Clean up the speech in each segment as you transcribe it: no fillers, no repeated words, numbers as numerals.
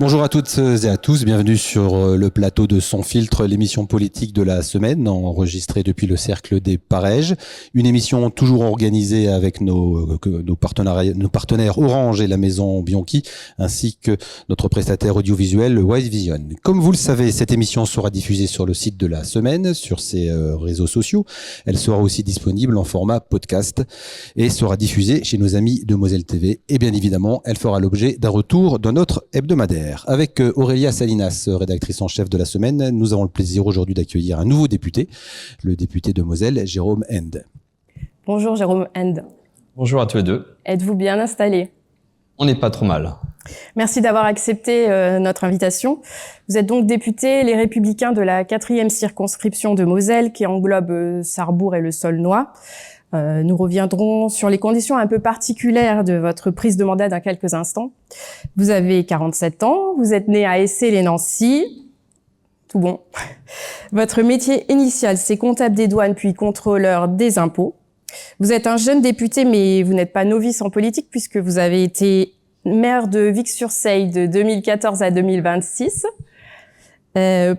Bonjour à toutes et à tous, bienvenue sur le plateau de Sans Filtre, l'émission politique de la semaine, enregistrée depuis le Cercle des Parèges. Une émission toujours organisée avec nos partenaires Orange et la maison Bianchi, ainsi que notre prestataire audiovisuel Wise Vision. Comme vous le savez, cette émission sera diffusée sur le site de la semaine, sur ses réseaux sociaux. Elle sera aussi disponible en format podcast et sera diffusée chez nos amis de Moselle TV. Et bien évidemment, elle fera l'objet d'un retour de notre hebdomadaire. Avec Aurélia Salinas, rédactrice en chef de la semaine, nous avons le plaisir aujourd'hui d'accueillir un nouveau député, le député de Moselle, Jérôme End. Bonjour Jérôme End. Bonjour à tous les deux. Êtes-vous bien installé ? On n'est pas trop mal. Merci d'avoir accepté notre invitation. Vous êtes donc député Les Républicains de la 4e circonscription de Moselle qui englobe Sarrebourg et le Saulnois. Nous reviendrons sur les conditions un peu particulières de votre prise de mandat dans quelques instants. Vous avez 47 ans, vous êtes né à Essey-les-Nancy. Tout bon. Votre métier initial, c'est comptable des douanes puis contrôleur des impôts. Vous êtes un jeune député, mais vous n'êtes pas novice en politique puisque vous avez été maire de Vic-sur-Seille de 2014 à 2026.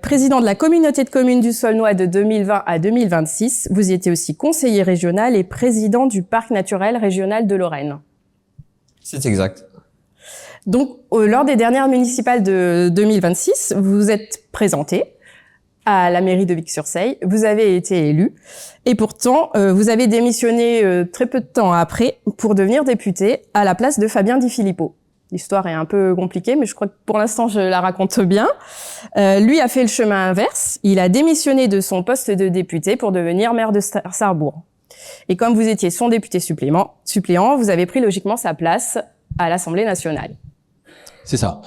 Président de la communauté de communes du Saulnois de 2020 à 2026. Vous y étiez aussi conseiller régional et président du parc naturel régional de Lorraine. C'est exact. Donc, lors des dernières municipales de 2026, vous vous êtes présenté à la mairie de Vic-sur-Seille. Vous avez été élu. Et pourtant, vous avez démissionné très peu de temps après pour devenir député à la place de Fabien Di Filippo. L'histoire est un peu compliquée, mais je crois que pour l'instant, je la raconte bien. Lui a fait le chemin inverse. Il a démissionné de son poste de député pour devenir maire de Sarrebourg. Et comme vous étiez son député suppléant, vous avez pris logiquement sa place à l'Assemblée nationale. C'est ça.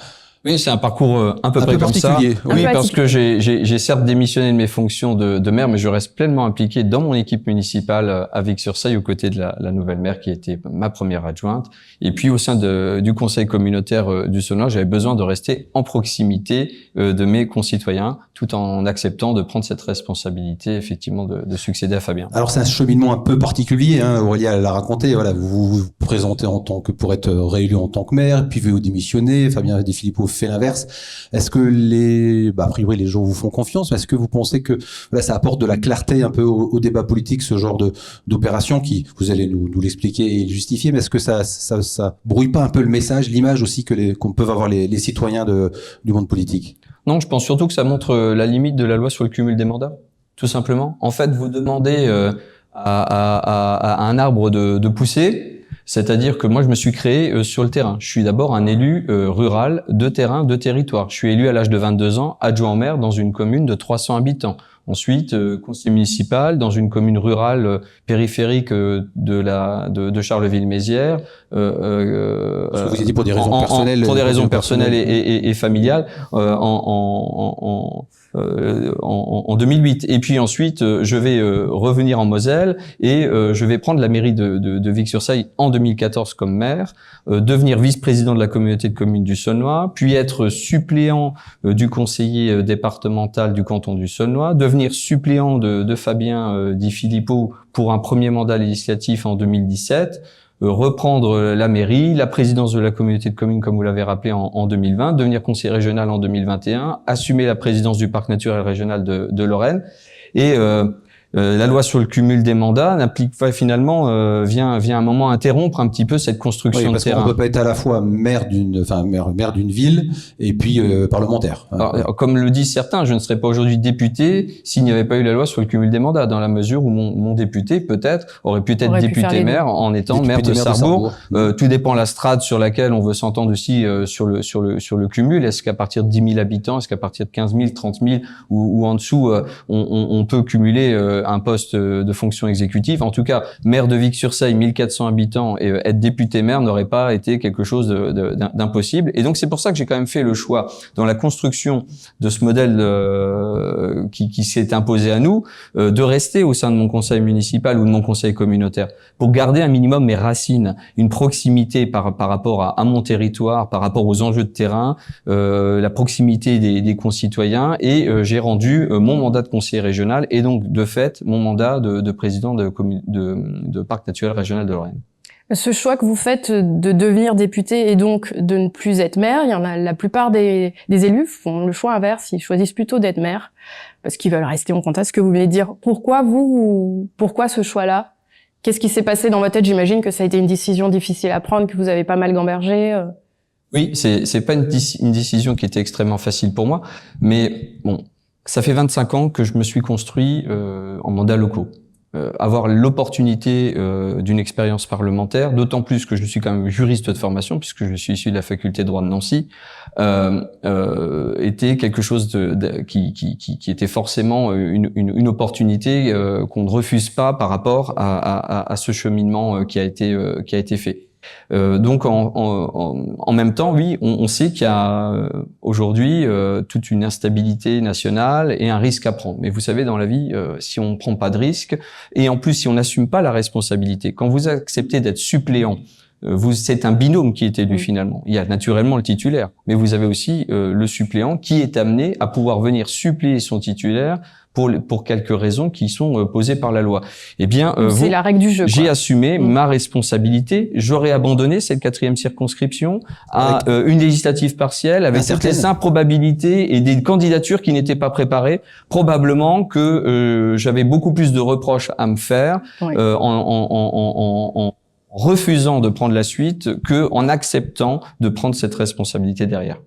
Oui, c'est un parcours à peu près comme ça. Oui, parce que j'ai certes démissionné de mes fonctions de maire, mais je reste pleinement impliqué dans mon équipe municipale à Vic-sur-Seille aux côtés de la nouvelle maire qui était ma première adjointe. Et puis au sein du conseil communautaire du Saulnois, j'avais besoin de rester en proximité de mes concitoyens, tout en acceptant de prendre cette responsabilité effectivement de succéder à Fabien. Alors c'est un cheminement un peu particulier, hein, Aurélia l'a raconté. Voilà, vous vous présentez pour être réélu en tant que maire, puis vous démissionnez. Fabien Di Filippo fait l'inverse. Est-ce que a priori les gens vous font confiance, mais est-ce que vous pensez que ça apporte de la clarté un peu au débat politique, ce genre d'opération qui, vous allez nous l'expliquer et le justifier, mais est-ce que ça brouille pas un peu le message, l'image aussi qu'on peuvent avoir les citoyens du monde politique? Non, je pense surtout que ça montre la limite de la loi sur le cumul des mandats, tout simplement. En fait, vous demandez à un arbre de pousser. C'est-à-dire que moi, je me suis créé sur le terrain. Je suis d'abord un élu rural de terrain, de territoire. Je suis élu à l'âge de 22 ans, adjoint au maire dans une commune de 300 habitants. Ensuite, conseiller municipal dans une commune rurale périphérique de Charleville-Mézières. Parce que vous avez dit pour des raisons personnelles. Pour des raisons personnelles et familiales en 2008. Et puis ensuite, je vais revenir en Moselle et je vais prendre la mairie de Vic-sur-Seille en 2014 comme maire, devenir vice-président de la communauté de communes du Saulnois, puis être suppléant du conseiller départemental du canton du Saulnois, devenir suppléant de Fabien Di Filippo pour un premier mandat législatif en 2017, reprendre la mairie, la présidence de la communauté de communes, comme vous l'avez rappelé, en 2020, devenir conseiller régional en 2021, assumer la présidence du parc naturel régional de Lorraine. Et la loi sur le cumul des mandats vient un moment interrompre un petit peu cette construction de terrain. On peut pas être à la fois maire d'une ville et puis parlementaire. Alors, comme le disent certains, je ne serais pas aujourd'hui député s'il n'y avait pas eu la loi sur le cumul des mandats, dans la mesure où mon député peut-être aurait pu être député maire en étant maire de Sarrebourg. Tout dépend de la strate sur laquelle on veut s'entendre aussi sur le cumul. Est-ce qu'à partir de 10 000 habitants, est-ce qu'à partir de 15 000, 30 000 ou en dessous, on peut cumuler un poste de fonction exécutive. En tout cas, maire de Vic-sur-Seille, 1400 habitants, et être député maire n'aurait pas été quelque chose d'impossible. Et donc, c'est pour ça que j'ai quand même fait le choix, dans la construction de ce modèle qui s'est imposé à nous, de rester au sein de mon conseil municipal ou de mon conseil communautaire, pour garder un minimum mes racines, une proximité par rapport à mon territoire, par rapport aux enjeux de terrain, la proximité des concitoyens, et j'ai rendu mon mandat de conseiller régional et donc de fait mon mandat de président de parc naturel régional de Lorraine. Ce choix que vous faites de devenir député et donc de ne plus être maire, il y en a, la plupart des élus font le choix inverse, ils choisissent plutôt d'être maire parce qu'ils veulent rester en contact. Ce que vous venez de dire, pourquoi ce choix-là? Qu'est-ce qui s'est passé dans votre tête? J'imagine que ça a été une décision difficile à prendre, que vous avez pas mal gambergé. Oui, c'est pas une décision qui était extrêmement facile pour moi, mais bon, ça fait 25 ans que je me suis construit en mandats locaux. Avoir l'opportunité d'une expérience parlementaire, d'autant plus que je suis quand même juriste de formation, puisque je suis issu de la faculté de droit de Nancy, était quelque chose qui était forcément une opportunité qu'on ne refuse pas par rapport à ce cheminement qui a été fait. Donc en même temps, oui, on sait qu'il y a aujourd'hui toute une instabilité nationale et un risque à prendre. Mais vous savez, dans la vie, si on ne prend pas de risque et en plus si on n'assume pas la responsabilité, quand vous acceptez d'être suppléant, c'est un binôme qui est élu finalement. Il y a naturellement le titulaire, mais vous avez aussi le suppléant qui est amené à pouvoir venir suppléer son titulaire pour quelques raisons qui sont posées par la loi. Eh bien, c'est la règle du jeu. J'ai assumé ma responsabilité. J'aurais abandonné cette 4e circonscription à une législative partielle avec toutes les improbabilités et des candidatures qui n'étaient pas préparées. Probablement que j'avais beaucoup plus de reproches à me faire en refusant de prendre la suite que en acceptant de prendre cette responsabilité derrière.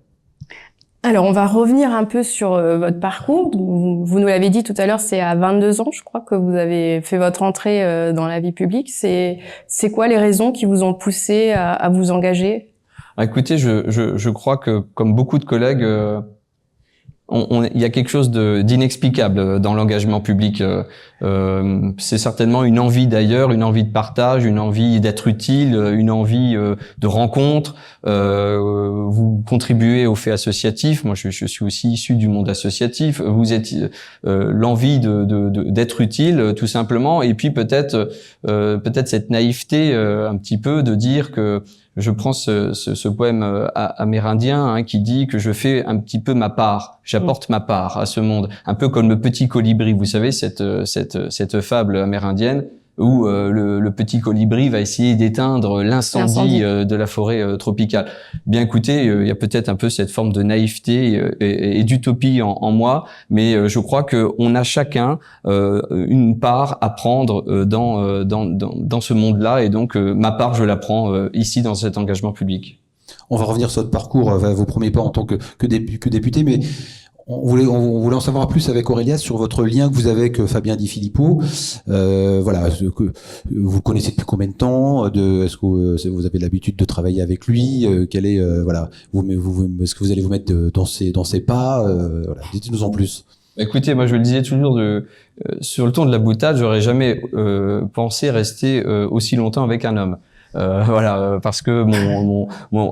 Alors, on va revenir un peu sur votre parcours. Vous nous l'avez dit tout à l'heure, c'est à 22 ans, je crois, que vous avez fait votre entrée dans la vie publique. C'est quoi les raisons qui vous ont poussé à vous engager? Écoutez, je crois que, comme beaucoup de collègues, il y a quelque chose d'inexplicable dans l'engagement public. C'est certainement une envie d'ailleurs, une envie de partage, une envie d'être utile, une envie de rencontre. Vous contribuez au fait associatif. Moi, je suis aussi issu du monde associatif. Vous êtes l'envie d'être utile, tout simplement. Et puis peut-être cette naïveté un petit peu de dire que je prends ce poème amérindien qui dit que je fais un petit peu ma part, j'apporte ma part à ce monde, un peu comme le petit colibri. Vous savez cette fable amérindienne où le petit colibri va essayer d'éteindre l'incendie de la forêt tropicale. Bien écoutez, il y a peut-être un peu cette forme de naïveté et d'utopie en moi, mais je crois que on a chacun une part à prendre dans ce monde-là, et donc ma part, je la prends ici dans cet engagement public. On va revenir sur votre parcours, vos premiers pas en tant que député, mais on voulait en savoir plus avec Aurélia sur votre lien que vous avez avec Fabien Di Filippo. Voilà, vous connaissez depuis combien de temps? Est-ce que vous avez l'habitude de travailler avec lui? Quel est voilà, est-ce que vous allez vous mettre dans ses pas? Voilà, dites-nous en plus. Écoutez, moi je le disais toujours sur le ton de la boutade, j'aurais jamais pensé rester aussi longtemps avec un homme. Voilà, parce que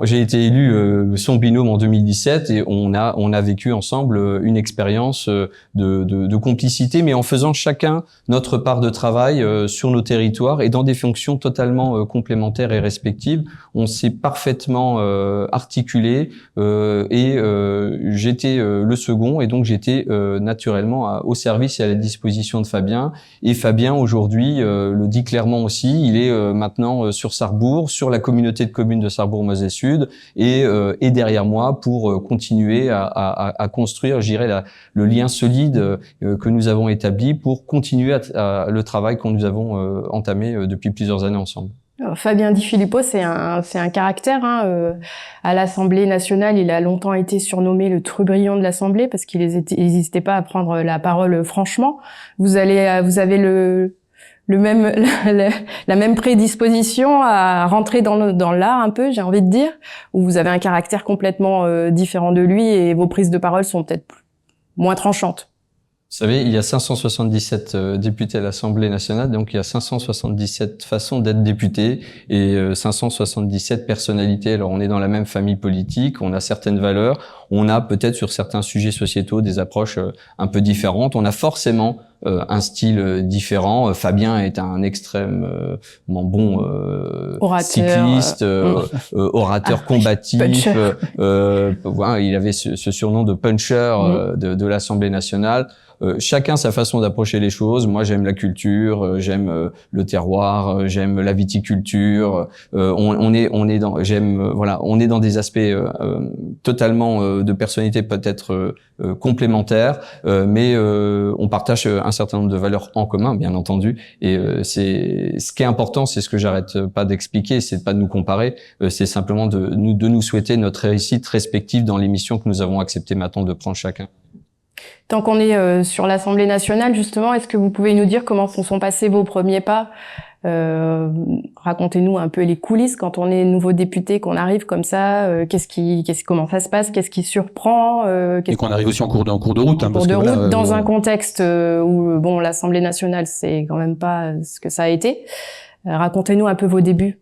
j'ai été élu son binôme en 2017 et on a vécu ensemble une expérience de complicité, mais en faisant chacun notre part de travail sur nos territoires et dans des fonctions totalement complémentaires et respectives. On s'est parfaitement articulé et j'étais le second, et donc j'étais naturellement au service et à la disposition de Fabien. Et Fabien aujourd'hui le dit clairement aussi, il est maintenant sur Sarrebourg, sur la communauté de communes de Sarrebourg-Moselle-Sud, et derrière moi pour continuer à construire, je dirais, le lien solide que nous avons établi pour continuer le travail que nous avons entamé depuis plusieurs années ensemble. Alors, Fabien Di Filippo, c'est un caractère. À l'Assemblée nationale, il a longtemps été surnommé le trublion de l'Assemblée parce qu'il n'hésitait pas à prendre la parole franchement. Vous avez la même prédisposition à rentrer dans l'art un peu, j'ai envie de dire, où vous avez un caractère complètement différent de lui et vos prises de parole sont peut-être moins tranchantes. Vous savez, il y a 577 députés à l'Assemblée nationale, donc il y a 577 façons d'être député et 577 personnalités. Alors on est dans la même famille politique, on a certaines valeurs, on a peut-être sur certains sujets sociétaux des approches un peu différentes. On a forcément un style différent. Fabien est un extrêmement bon cycliste, orateur combatif. Il avait ce surnom de puncher de l'Assemblée nationale. Chacun sa façon d'approcher les choses. Moi, j'aime la culture, j'aime le terroir, j'aime la viticulture. On est dans des aspects totalement de personnalité peut-être complémentaires, mais on partage un certain nombre de valeurs en commun, bien entendu. Et c'est ce qui est important, c'est ce que j'arrête pas d'expliquer, c'est de pas de nous comparer, c'est simplement de nous souhaiter notre réussite respective dans les missions que nous avons accepté maintenant de prendre chacun. Tant qu'on est sur l'Assemblée nationale, justement, est-ce que vous pouvez nous dire comment se sont passés vos premiers pas? Racontez-nous un peu les coulisses quand on est nouveau député, qu'on arrive comme ça. Comment ça se passe? Qu'est-ce qui surprend? Et qu'on arrive aussi en cours de route. Dans un contexte où bon, l'Assemblée nationale, c'est quand même pas ce que ça a été. Racontez-nous un peu vos débuts.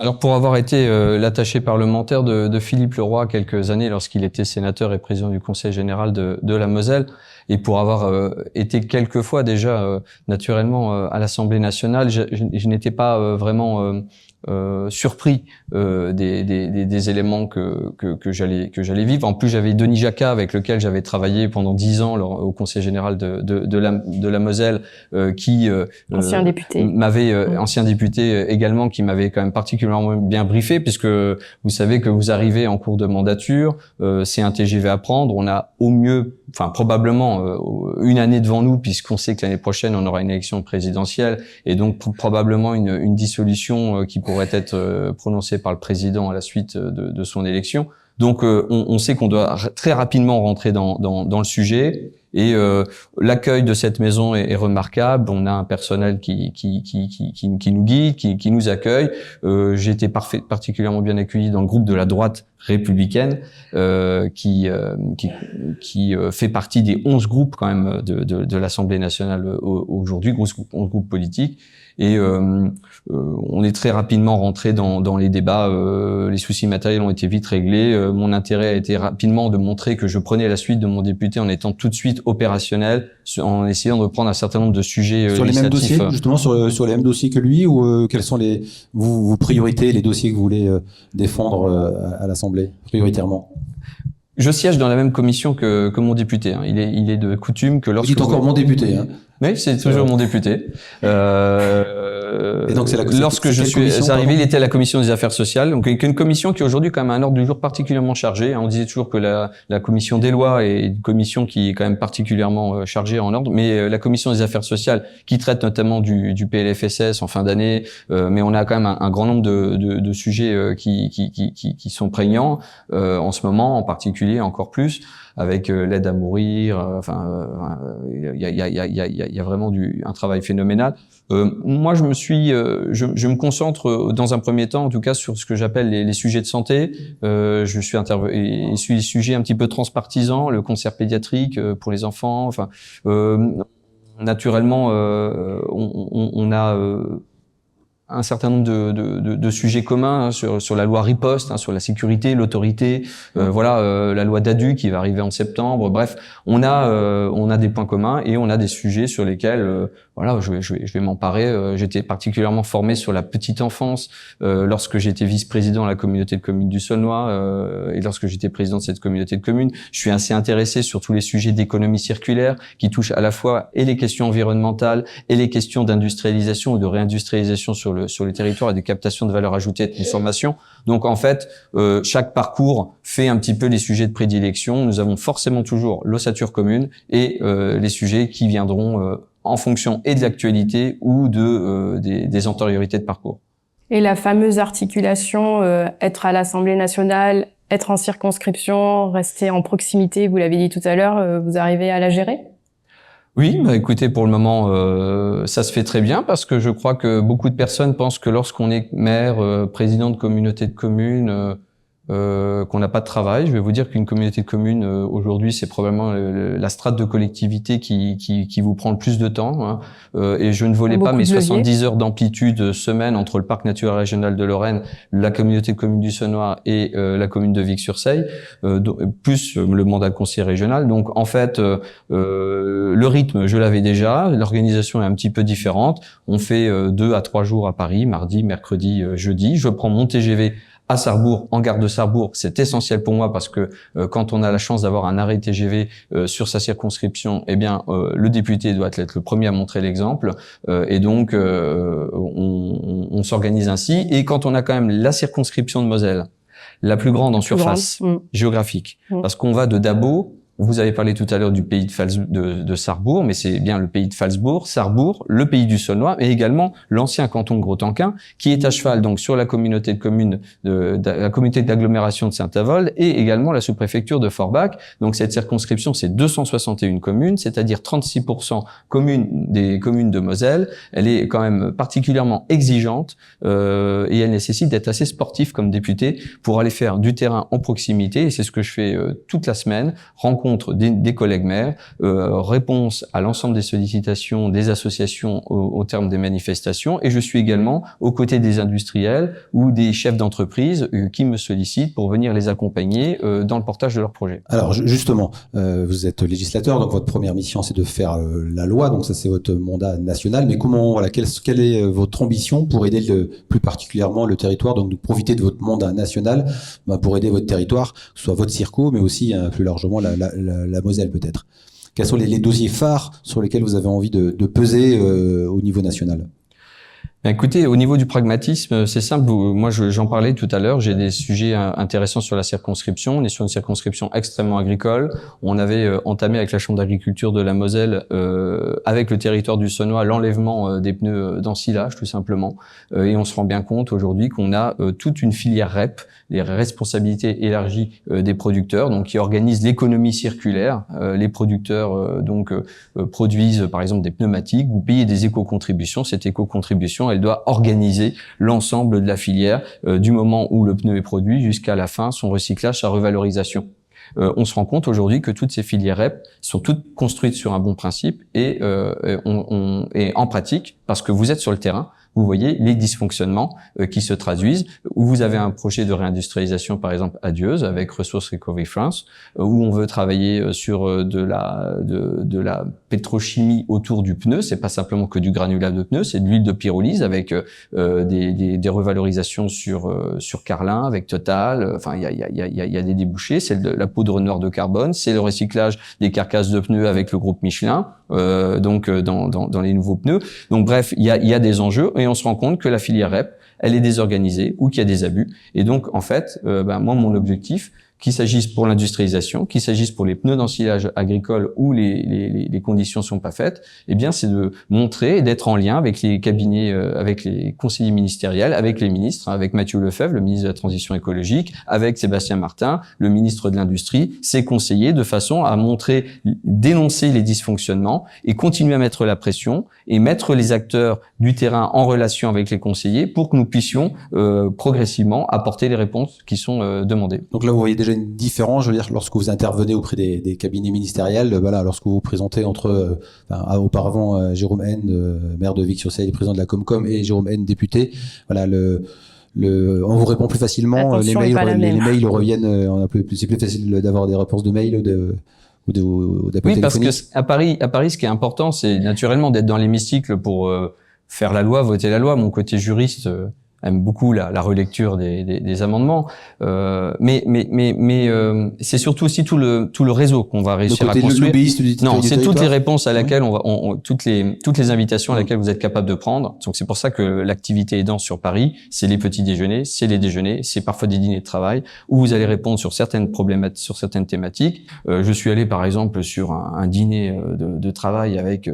Alors pour avoir été l'attaché parlementaire de Philippe Leroy quelques années lorsqu'il était sénateur et président du Conseil général de la Moselle, et pour avoir été quelques fois déjà naturellement à l'Assemblée nationale, je n'étais pas vraiment surpris des éléments que j'allais vivre. En plus, j'avais Denis Jacquat avec lequel j'avais travaillé pendant 10 ans au Conseil général de la Moselle, qui ancien député ancien député également, qui m'avait quand même particulièrement bien briefé, puisque vous savez que vous arrivez en cours de mandature, c'est un TGV à prendre, on a au mieux, enfin probablement une année devant nous, puisqu'on sait que l'année prochaine on aura une élection présidentielle et donc probablement une dissolution qui pourrait être prononcée par le président à la suite de son élection. Donc on sait qu'on doit très rapidement rentrer dans le sujet. Et l'accueil de cette maison est remarquable. On a un personnel qui nous guide, qui nous accueille. J'ai été particulièrement bien accueilli dans le groupe de la droite républicaine, qui fait partie des 11 groupes quand même de l'Assemblée nationale aujourd'hui, 11 groupes politiques. Et on est très rapidement rentré dans les débats. Les soucis matériels ont été vite réglés. Mon intérêt a été rapidement de montrer que je prenais la suite de mon député en étant tout de suite opérationnel, en essayant de prendre un certain nombre de sujets sur les mêmes dossiers, justement sur les mêmes dossiers que lui, ou quelles sont vos priorités, les dossiers que vous voulez défendre à l'Assemblée prioritairement? Je siège dans la même commission que mon député. Hein. Il est de coutume que lorsque... Vous dites encore mon député, hein. Oui, c'est toujours mon député. Et donc lorsque je suis arrivé, il était à la commission des affaires sociales, donc une commission qui aujourd'hui quand même a un ordre du jour particulièrement chargé. On disait toujours que la commission des lois est une commission qui est quand même particulièrement chargée en ordre, mais la commission des affaires sociales qui traite notamment du PLFSS en fin d'année, mais on a quand même un grand nombre de sujets qui sont prégnants en ce moment, en particulier encore plus avec l'aide à mourir. Il y a vraiment un travail phénoménal. Moi, je me concentre dans un premier temps, en tout cas, sur ce que j'appelle les sujets de santé. Je suis les sujets un petit peu transpartisans, le cancer pédiatrique pour les enfants. Enfin, naturellement, on a un certain nombre de sujets communs, hein, sur la loi riposte, hein, sur la sécurité, l'autorité, la loi Dadu qui va arriver en septembre. Bref, on a des points communs et on a des sujets sur lesquels je vais m'emparer. J'étais particulièrement formé sur la petite enfance lorsque j'étais vice-président à la communauté de communes du Saulnois et lorsque j'étais président de cette communauté de communes. Je suis assez intéressé sur tous les sujets d'économie circulaire qui touchent à la fois et les questions environnementales et les questions d'industrialisation ou de réindustrialisation sur le territoire et de captation de valeur ajoutée et de transformation. Donc en fait, chaque parcours fait un petit peu les sujets de prédilection. Nous avons forcément toujours l'ossature commune et les sujets qui viendront en fonction et de l'actualité ou des antériorités de parcours. Et la fameuse articulation, être à l'Assemblée nationale, être en circonscription, rester en proximité, vous l'avez dit tout à l'heure, vous arrivez à la gérer ? Oui, écoutez, pour le moment, ça se fait très bien parce que je crois que beaucoup de personnes pensent que lorsqu'on est maire, président de communauté de communes, qu'on n'a pas de travail. Je vais vous dire qu'une communauté de communes aujourd'hui, c'est probablement la strate de collectivité qui vous prend le plus de temps. Hein. Et je ne volais pas mes 70 heures d'amplitude semaine entre le parc naturel régional de Lorraine, la communauté de communes du Saulnois et la commune de Vic-sur-Seille, plus le mandat de conseiller régional. Donc en fait, le rythme, je l'avais déjà. L'organisation est un petit peu différente. On fait 2 à 3 jours à Paris, mardi, mercredi, jeudi. Je prends mon TGV à Sarrebourg, en gare de Sarrebourg. C'est essentiel pour moi parce que quand on a la chance d'avoir un arrêt TGV sur sa circonscription, eh bien le député doit être le premier à montrer l'exemple et donc on s'organise ainsi. Et quand on a quand même la circonscription de Moselle, la plus grande en surface géographique, parce qu'on va de Dabo. Vous avez parlé tout à l'heure du pays de Sarrebourg, mais c'est bien le pays de Phalsbourg, Sarrebourg, le pays du Saulnois, et également l'ancien canton de Gros-Tanquin, qui est à cheval donc sur la communauté de communes, la communauté d'agglomération de Saint-Avold, et également la sous-préfecture de Forbach. Donc cette circonscription, c'est 261 communes, c'est-à-dire 36% des communes de Moselle. Elle est quand même particulièrement exigeante et elle nécessite d'être assez sportif comme député pour aller faire du terrain en proximité. Et c'est ce que je fais toute la semaine, rencontre des collègues maires, réponse à l'ensemble des sollicitations des associations au terme des manifestations, et je suis également aux côtés des industriels ou des chefs d'entreprise qui me sollicitent pour venir les accompagner dans le portage de leurs projets. Alors justement, vous êtes législateur, donc votre première mission c'est de faire la loi, donc ça c'est votre mandat national, mais comment, voilà, quelle est votre ambition pour aider plus particulièrement le territoire, donc profiter de votre mandat national pour aider votre territoire, que ce soit votre circo, mais aussi plus largement la Moselle peut-être. Quels sont les dossiers phares sur lesquels vous avez envie de peser au niveau national ? Écoutez, au niveau du pragmatisme, c'est simple. Moi, j'en parlais tout à l'heure. J'ai des sujets intéressants sur la circonscription. On est sur une circonscription extrêmement agricole. On avait entamé avec la Chambre d'agriculture de la Moselle, avec le territoire du Saulnois, l'enlèvement des pneus d'ensilage, tout simplement. Et on se rend bien compte aujourd'hui qu'on a toute une filière REP, les responsabilités élargies des producteurs, donc qui organisent l'économie circulaire. Les producteurs produisent par exemple des pneumatiques. Vous payez des éco-contributions. Cette éco-contribution, elle doit organiser l'ensemble de la filière du moment où le pneu est produit jusqu'à la fin, son recyclage, sa revalorisation. On se rend compte aujourd'hui que toutes ces filières REP sont toutes construites sur un bon principe et en pratique, parce que vous êtes sur le terrain, vous voyez les dysfonctionnements qui se traduisent, où vous avez un projet de réindustrialisation, par exemple, à Dieuze, avec Resource Recovery France, où on veut travailler sur de la pétrochimie autour du pneu. C'est pas simplement que du granulat de pneu, c'est de l'huile de pyrolyse avec des revalorisations sur Carlin, avec Total. Enfin, il y a des débouchés. C'est la poudre noire de carbone, c'est le recyclage des carcasses de pneus avec le groupe Michelin, dans les nouveaux pneus. Donc bref, il y a des enjeux. Et on se rend compte que la filière REP, elle est désorganisée ou qu'il y a des abus. Et donc, en fait, moi, mon objectif, qu'il s'agisse pour l'industrialisation, qu'il s'agisse pour les pneus d'ensilage agricole où les conditions sont pas faites, eh bien, c'est de montrer et d'être en lien avec les cabinets, avec les conseillers ministériels, avec les ministres, avec Mathieu Lefebvre, le ministre de la Transition écologique, avec Sébastien Martin, le ministre de l'Industrie, ces conseillers, de façon à montrer, dénoncer les dysfonctionnements et continuer à mettre la pression et mettre les acteurs du terrain en relation avec les conseillers pour que nous puissions progressivement apporter les réponses qui sont demandées. Donc là, vous voyez déjà une différence, je veux dire, lorsque vous intervenez auprès des cabinets ministériels, voilà, lorsque vous vous présentez auparavant Jérôme Haine, maire de Vic-sur-Seille, président de la Comcom, et Jérôme Haine, député, voilà, on vous répond plus facilement, les mails reviennent, c'est plus facile d'avoir des réponses de mails ou d'appels téléphoniques. Oui, parce que à Paris, ce qui est important, c'est naturellement d'être dans l'hémicycle pour faire la loi, voter la loi. Mon côté juriste aime beaucoup la relecture des amendements, mais c'est surtout aussi tout le réseau qu'on va réussir à construire. Non, c'est toutes les réponses à laquelle toutes les invitations à laquelle vous êtes capable de prendre. Donc c'est pour ça que l'activité est dense sur Paris. C'est les petits déjeuners, c'est les déjeuners, c'est parfois des dîners de travail où vous allez répondre sur certaines problématiques, sur certaines thématiques. Je suis allé par exemple sur un dîner de travail avec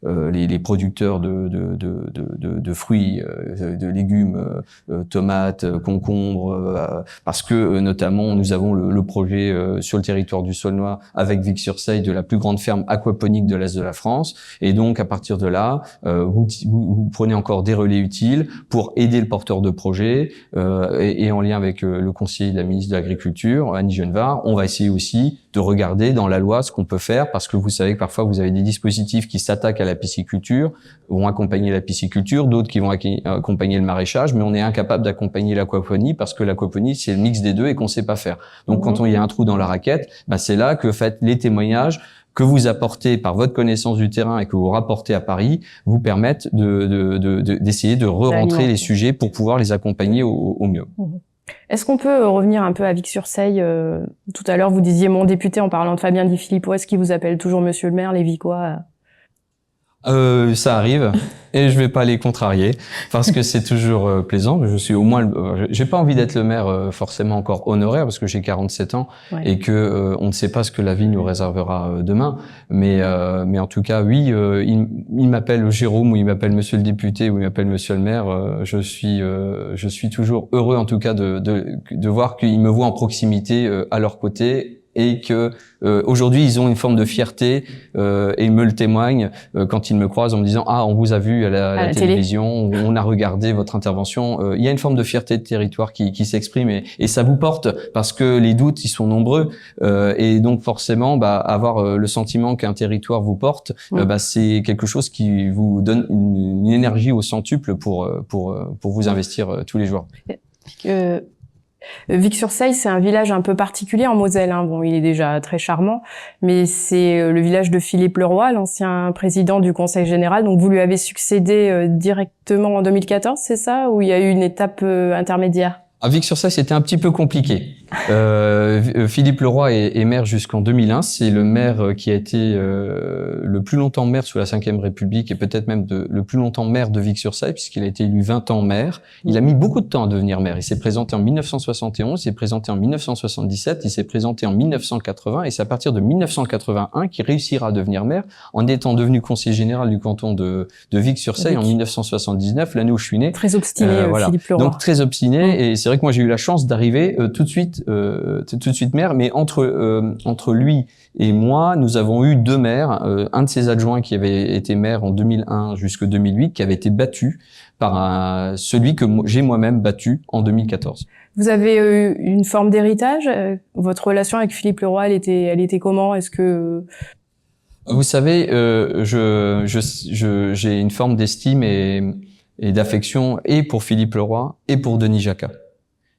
les producteurs de fruits, de légumes, tomates, concombres, parce que notamment nous avons le projet sur le territoire du Saulnois avec Vic-sur-Seille de la plus grande ferme aquaponique de l'Est de la France. Et donc à partir de là, vous prenez encore des relais utiles pour aider le porteur de projet et en lien avec le conseiller de la ministre de l'Agriculture, Annie Genevard, on va essayer aussi de regarder dans la loi ce qu'on peut faire, parce que vous savez que parfois vous avez des dispositifs qui s'attaquent à la pisciculture, vont accompagner la pisciculture, d'autres qui vont accompagner le maraîchage, mais on est incapable d'accompagner l'aquaponie parce que l'aquaponie c'est le mix des deux et qu'on sait pas faire. Donc quand il y a un trou dans la raquette, c'est là que faites les témoignages que vous apportez par votre connaissance du terrain et que vous rapportez à Paris vous permettent d'essayer de re-rentrer les sujets pour pouvoir les accompagner au mieux. Est-ce qu'on peut revenir un peu à Vic-sur-Seille? Tout à l'heure, vous disiez mon député en parlant de Fabien Di Filippo. Est-ce qu'il vous appelle toujours Monsieur le maire, les Vicois? Ça arrive et je vais pas les contrarier parce que c'est toujours plaisant. Je suis au moins, j'ai pas envie d'être le maire forcément encore honoraire parce que j'ai 47 ans et que on ne sait pas ce que la vie nous réservera demain. Mais en tout cas, oui, il m'appelle Jérôme ou il m'appelle Monsieur le député ou il m'appelle Monsieur le maire. Je suis toujours heureux en tout cas de voir qu'ils me voient en proximité à leur côté. Et que aujourd'hui ils ont une forme de fierté et ils me le témoignent quand ils me croisent en me disant on vous a vu à la télévision, on a regardé votre intervention. Il y a une forme de fierté de territoire qui s'exprime et ça vous porte parce que les doutes ils sont nombreux et donc forcément avoir le sentiment qu'un territoire vous porte, c'est quelque chose qui vous donne une énergie au centuple pour vous investir tous les jours. Vic-sur-Seille, c'est un village un peu particulier en Moselle. Bon, il est déjà très charmant, mais c'est le village de Philippe Leroy, l'ancien président du Conseil général. Donc, vous lui avez succédé directement en 2014, c'est ça? Ou il y a eu une étape intermédiaire? À Vic-sur-Seille, c'était un petit peu compliqué. Philippe Leroy est maire jusqu'en 2001. C'est le maire qui a été le plus longtemps maire sous la Ve République et peut-être même le plus longtemps maire de Vic-sur-Seille puisqu'il a été élu 20 ans maire. Il a mis beaucoup de temps à devenir maire. Il s'est présenté en 1971, il s'est présenté en 1977, il s'est présenté en 1980 et c'est à partir de 1981 qu'il réussira à devenir maire en étant devenu conseiller général du canton de Vic-sur-Seille en 1979, l'année où je suis né. Très obstiné, Philippe Leroy. Donc très obstiné et c'est vrai que moi j'ai eu la chance d'arriver tout de suite maire, mais entre lui et moi, nous avons eu deux maires, un de ses adjoints qui avait été maire en 2001 jusqu'en 2008, qui avait été battu par celui que j'ai moi-même battu en 2014. Vous avez une forme d'héritage? Votre relation avec Philippe Leroy, elle était comment? Est-ce que vous savez, j'ai une forme d'estime et d'affection et pour Philippe Leroy et pour Denis Jacquat.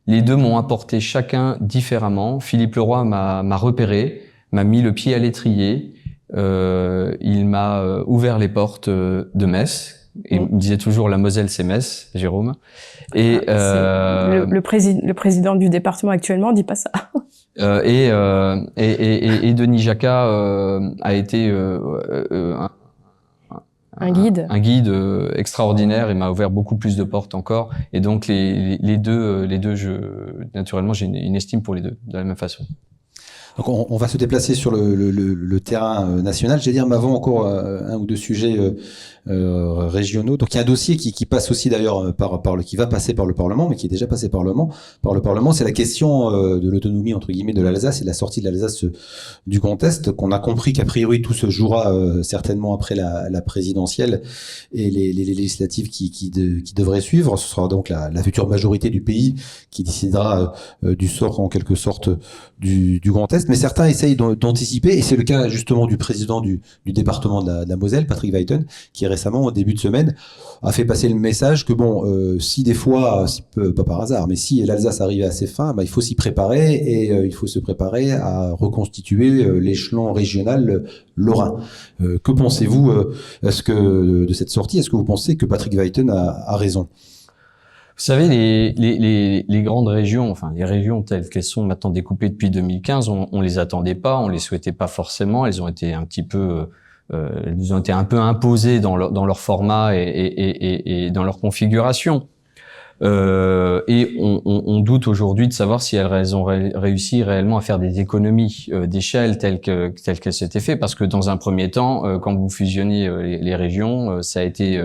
Les deux m'ont apporté chacun différemment. Philippe Leroy m'a repéré, m'a mis le pied à l'étrier, il m'a ouvert les portes de Metz. Et il me disait toujours la Moselle c'est Metz, Jérôme. Et le président du département actuellement dit pas ça. Et Denis Jacquat a été un guide extraordinaire et m'a ouvert beaucoup plus de portes encore. Et donc les deux, naturellement, j'ai une estime pour les deux de la même façon. Donc on va se déplacer sur le terrain national. J'allais dire, mais avant encore un ou deux sujets régionaux. Donc il y a un dossier qui passe aussi d'ailleurs qui va passer par le Parlement, mais qui est déjà passé par le Parlement. C'est la question de l'autonomie entre guillemets de l'Alsace et de la sortie de l'Alsace du Grand Est. Qu'on a compris qu'a priori tout se jouera certainement après la présidentielle et les législatives qui devraient suivre. Ce sera donc la future majorité du pays qui décidera du sort en quelque sorte du Grand Est. Mais certains essayent d'anticiper, et c'est le cas justement du président du département de la Moselle, Patrick Weiten, qui récemment, au début de semaine, a fait passer le message que si des fois, pas par hasard, mais si l'Alsace arrivait à ses fins, il faut s'y préparer et il faut se préparer à reconstituer l'échelon régional lorrain. Que pensez-vous de cette sortie? Est-ce que vous pensez que Patrick Weiten a raison? Vous savez, les grandes régions, enfin les régions telles qu'elles sont maintenant découpées depuis 2015, on les attendait pas, on les souhaitait pas forcément. Elles ont été un peu imposées dans leur format et dans leur configuration. Et on doute aujourd'hui de savoir si elles ont réussi réellement à faire des économies d'échelle telles qu'elles s'étaient fait, parce que dans un premier temps, quand vous fusionnez les régions, ça a été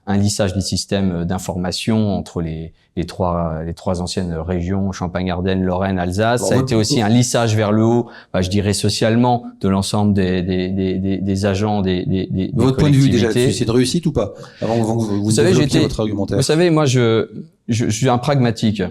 un lissage des systèmes d'information entre les trois anciennes régions, Champagne-Ardenne, Lorraine, Alsace. Ça a été aussi un lissage vers le haut, je dirais socialement, de l'ensemble des agents, des votre point de vue déjà, c'est de réussite ou pas? Avant que vous savez, votre argumentaire. Vous savez, moi, je suis un pragmatique.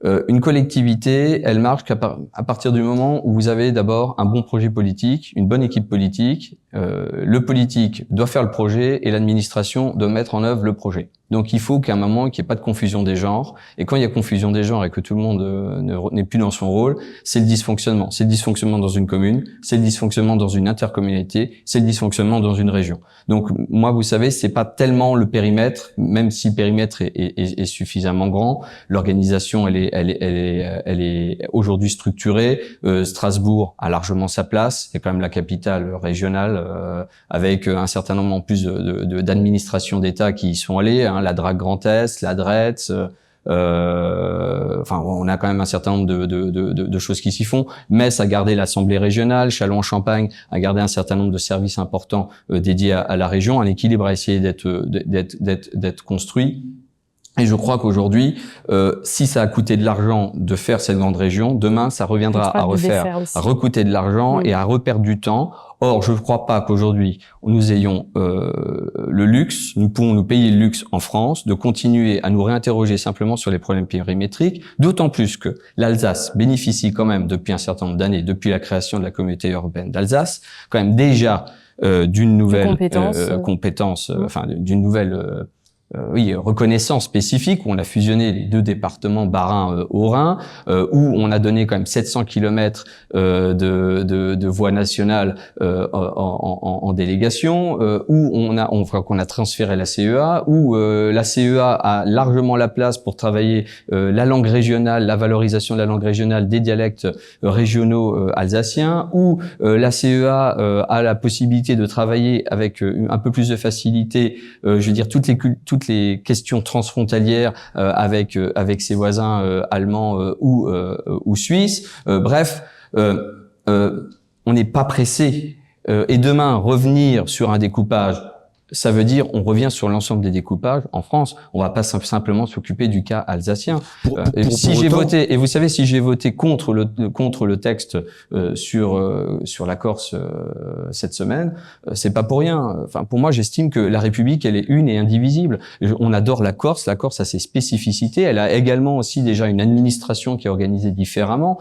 Une collectivité, elle marche à partir du moment où vous avez d'abord un bon projet politique, une bonne équipe politique. Le politique doit faire le projet et l'administration doit mettre en œuvre le projet. Donc il faut qu'à un moment qu'il n'y ait pas de confusion des genres. Et quand il y a confusion des genres et que tout le monde n'est plus dans son rôle, c'est le dysfonctionnement. C'est le dysfonctionnement dans une commune, c'est le dysfonctionnement dans une intercommunalité, c'est le dysfonctionnement dans une région. Donc moi, vous savez, c'est pas tellement le périmètre, même si le périmètre est suffisamment grand. L'organisation, elle est aujourd'hui structurée. Strasbourg a largement sa place. C'est quand même la capitale régionale, avec un certain nombre en plus d'administrations d'État qui y sont allées, la DRAC Grand Est, la DRETS, on a quand même un certain nombre de choses qui s'y font. Metz a gardé l'Assemblée régionale, Châlons-en-Champagne a gardé un certain nombre de services importants dédiés à la région. Un équilibre a essayé d'être construit. Et je crois qu'aujourd'hui, si ça a coûté de l'argent de faire cette grande région, demain, ça reviendra à recoûter de l'argent et à reperdre du temps. Or, je ne crois pas qu'aujourd'hui, nous ayons le luxe, nous pouvons nous payer le luxe en France de continuer à nous réinterroger simplement sur les problèmes périmétriques, d'autant plus que l'Alsace bénéficie quand même depuis un certain nombre d'années, depuis la création de la communauté urbaine d'Alsace, quand même déjà d'une nouvelle compétence, d'une nouvelle reconnaissance spécifique, où on a fusionné les deux départements Bas-Rhin Haut-Rhin, où on a donné quand même 700 kilomètres de voies nationales en délégation, où on a transféré la CEA, où la CEA a largement la place pour travailler la langue régionale, la valorisation de la langue régionale des dialectes régionaux alsaciens, où la CEA a la possibilité de travailler avec un peu plus de facilité, je veux dire toutes les questions transfrontalières avec ses voisins allemands ou suisses. Bref, on n'est pas pressé. Et demain, revenir sur un découpage, ça veut dire on revient sur l'ensemble des découpages en France. On va pas simplement s'occuper du cas alsacien. Si j'ai voté contre le texte sur la Corse cette semaine, c'est pas pour rien. Enfin, pour moi, j'estime que la République, elle est une et indivisible. On adore la Corse. La Corse a ses spécificités. Elle a également aussi déjà une administration qui est organisée différemment.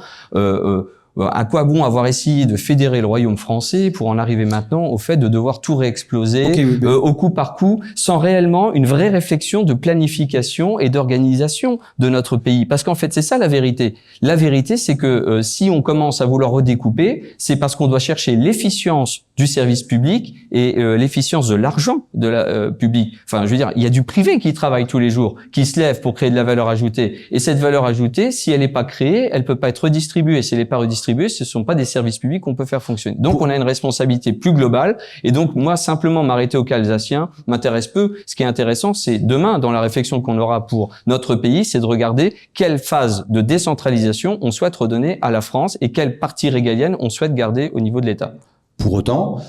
À quoi bon avoir essayé de fédérer le royaume français pour en arriver maintenant au fait de devoir tout réexploser au coup par coup, sans réellement une vraie réflexion de planification et d'organisation de notre pays? Parce qu'en fait, c'est ça la vérité. La vérité, c'est que si on commence à vouloir redécouper, c'est parce qu'on doit chercher l'efficience du service public et l'efficience de l'argent de la public. Enfin, je veux dire, il y a du privé qui travaille tous les jours, qui se lève pour créer de la valeur ajoutée. Et cette valeur ajoutée, si elle n'est pas créée, elle peut pas être redistribuée. Si elle n'est pas redistribuée, ce sont pas des services publics qu'on peut faire fonctionner. Donc, on a une responsabilité plus globale. Et donc, moi, simplement m'arrêter au cas alsacien m'intéresse peu. Ce qui est intéressant, c'est demain, dans la réflexion qu'on aura pour notre pays, c'est de regarder quelle phase de décentralisation on souhaite redonner à la France et quelle partie régalienne on souhaite garder au niveau de l'État. Pour autant,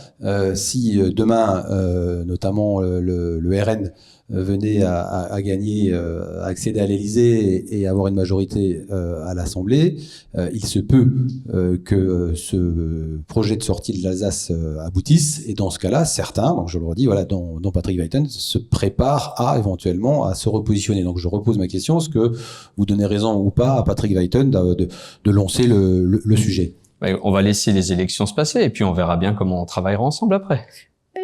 si demain, notamment le RN venait à gagner, à accéder à l'Élysée et avoir une majorité à l'Assemblée, il se peut que ce projet de sortie de l'Alsace aboutisse. Et dans ce cas-là, certains, donc je le redis, voilà, dont Patrick Weiten, se préparent éventuellement à se repositionner. Donc je repose ma question, est-ce que vous donnez raison ou pas à Patrick Weiten de lancer le sujet? On va laisser les élections se passer et puis on verra bien comment on travaillera ensemble après.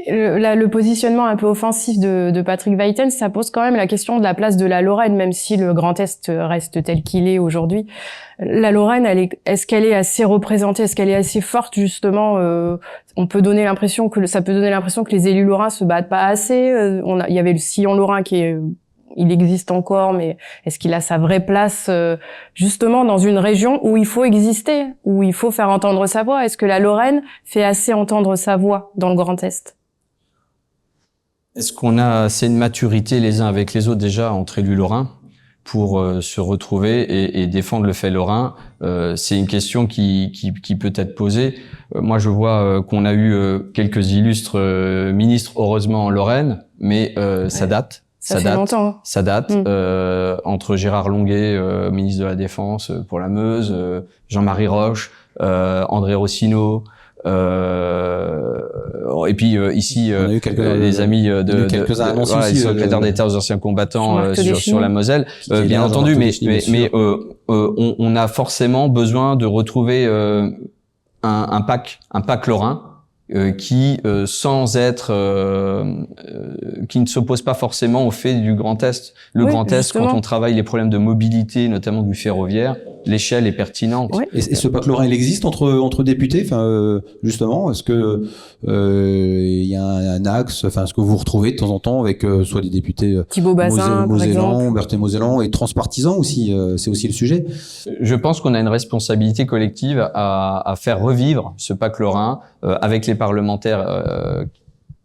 Le positionnement un peu offensif de Patrick Weiten, ça pose quand même la question de la place de la Lorraine, même si le Grand Est reste tel qu'il est aujourd'hui. La Lorraine, est-ce qu'elle est assez représentée, est-ce qu'elle est assez forte justement? Ça peut donner l'impression que les élus lorrains se battent pas assez. Il y avait le sillon lorrain il existe encore, mais est-ce qu'il a sa vraie place justement dans une région où il faut exister, où il faut faire entendre sa voix? Est-ce que la Lorraine fait assez entendre sa voix dans le Grand Est? Est-ce qu'on a assez de maturité les uns avec les autres déjà entre élus lorrains se retrouver et défendre le fait lorrain. C'est une question qui peut être posée. Moi, je vois qu'on a eu quelques illustres ministres, heureusement en Lorraine, mais ça date. Ça fait longtemps. Ça date. Entre Gérard Longuet, ministre de la Défense pour la Meuse, Jean-Marie Roche, André Rossino. Et puis ici les amis de secrétaire d'État aux anciens combattants sur la Moselle, bien entendu, mais on a forcément besoin de retrouver un pack lorrain qui sans être qui ne s'oppose pas forcément au fait du Grand Est. Le Grand Est, justement. Quand on travaille les problèmes de mobilité, notamment du ferroviaire, l'échelle est pertinente. Et ce pacte lorrain, il existe entre députés, enfin justement, est-ce que il y a un axe, enfin est-ce que vous retrouvez de temps en temps avec soit des députés Thibault Bazin, Mosellan, Berthet-Mosellan et transpartisans aussi, c'est aussi le sujet. Je pense qu'on a une responsabilité collective à faire revivre ce pacte lorrain avec les parlementaires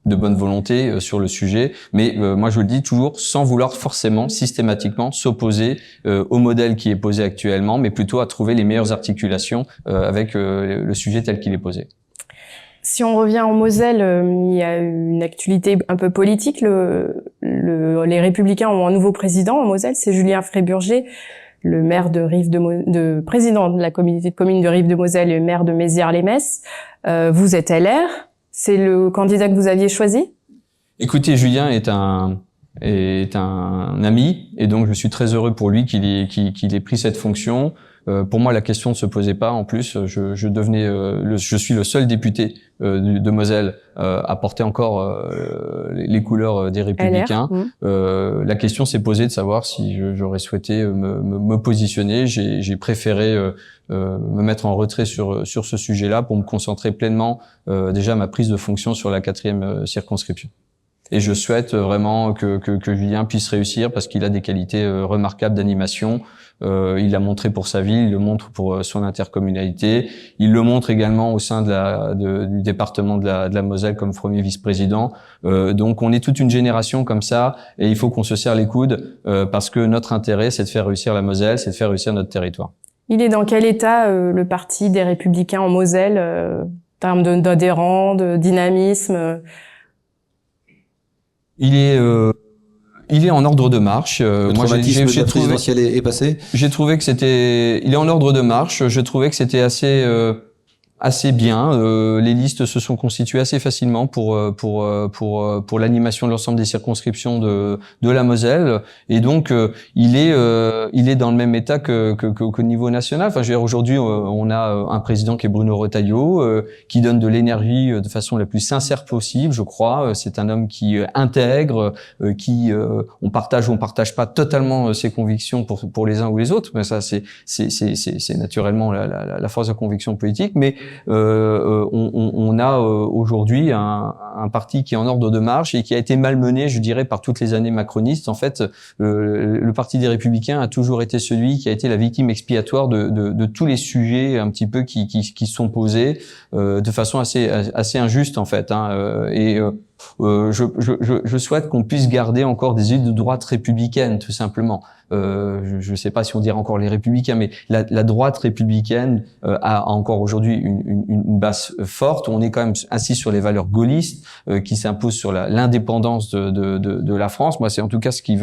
de bonne volonté sur le sujet, mais moi je vous le dis toujours sans vouloir forcément systématiquement s'opposer au modèle qui est posé actuellement, mais plutôt à trouver les meilleures articulations avec le sujet tel qu'il est posé. Si on revient en Moselle, il y a une actualité un peu politique. Les Républicains ont un nouveau président en Moselle, c'est Julien Fréburger, le maire de président de la communauté de communes de Rive-de-Moselle et maire de Mézières-les-Messes. Vous êtes LR. C'est le candidat que vous aviez choisi? Écoutez, Julien est un ami et donc je suis très heureux pour lui qu'il ait pris cette fonction. Pour moi, la question ne se posait pas. En plus, je suis le seul député de Moselle à porter encore les couleurs des Républicains. La question s'est posée de savoir si j'aurais souhaité me positionner. J'ai préféré me mettre en retrait sur ce sujet-là pour me concentrer pleinement déjà ma prise de fonction sur la 4e circonscription. Et je souhaite vraiment que Julien puisse réussir parce qu'il a des qualités remarquables d'animation. Il l'a montré pour sa ville, il le montre pour son intercommunalité. Il le montre également au sein du département de la Moselle comme premier vice-président. Donc on est toute une génération comme ça et il faut qu'on se serre les coudes parce que notre intérêt c'est de faire réussir la Moselle, c'est de faire réussir notre territoire. Il est dans quel état le parti des Républicains en Moselle en termes d'adhérents, de dynamisme? Il est en ordre de marche. Le traumatisme présidentiel est passé. J'ai trouvé que il est en ordre de marche. Je trouvais que c'était assez bien. Les listes se sont constituées assez facilement pour l'animation de l'ensemble des circonscriptions de la Moselle. Et donc il est dans le même état qu'au niveau national. Enfin, je veux dire, aujourd'hui on a un président qui est Bruno Retailleau, qui donne de l'énergie de façon la plus sincère possible, je crois. C'est un homme qui intègre, qui on partage pas totalement ses convictions pour les uns ou les autres. Mais ça c'est naturellement la force de conviction politique. Mais on a aujourd'hui un parti qui est en ordre de marche et qui a été malmené, je dirais, par toutes les années macronistes. En fait, le Parti des Républicains a toujours été celui qui a été la victime expiatoire de tous les sujets un petit peu qui sont posés de façon assez injuste en fait. Je souhaite qu'on puisse garder encore des idées de droite républicaine, tout simplement. Je ne sais pas si on dirait encore les Républicains, mais la droite républicaine a encore aujourd'hui une base forte. On est quand même assis sur les valeurs gaullistes qui s'imposent sur l'indépendance de la France. Moi, c'est en tout cas ce qui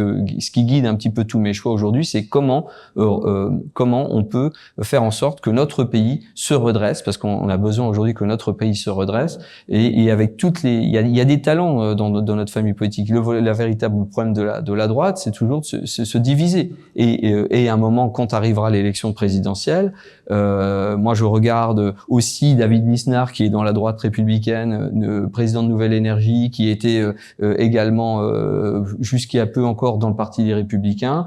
guide un petit peu tous mes choix aujourd'hui, c'est comment on peut faire en sorte que notre pays se redresse, parce qu'on a besoin aujourd'hui que notre pays se redresse. Et avec il y a des talents dans notre famille politique. La véritable problème de la droite, c'est toujours de se diviser. Et à un moment, quand arrivera l'élection présidentielle, moi je regarde aussi David Lisnard qui est dans la droite républicaine, président de Nouvelle Énergie, qui était également jusqu'à peu encore dans le Parti des Républicains,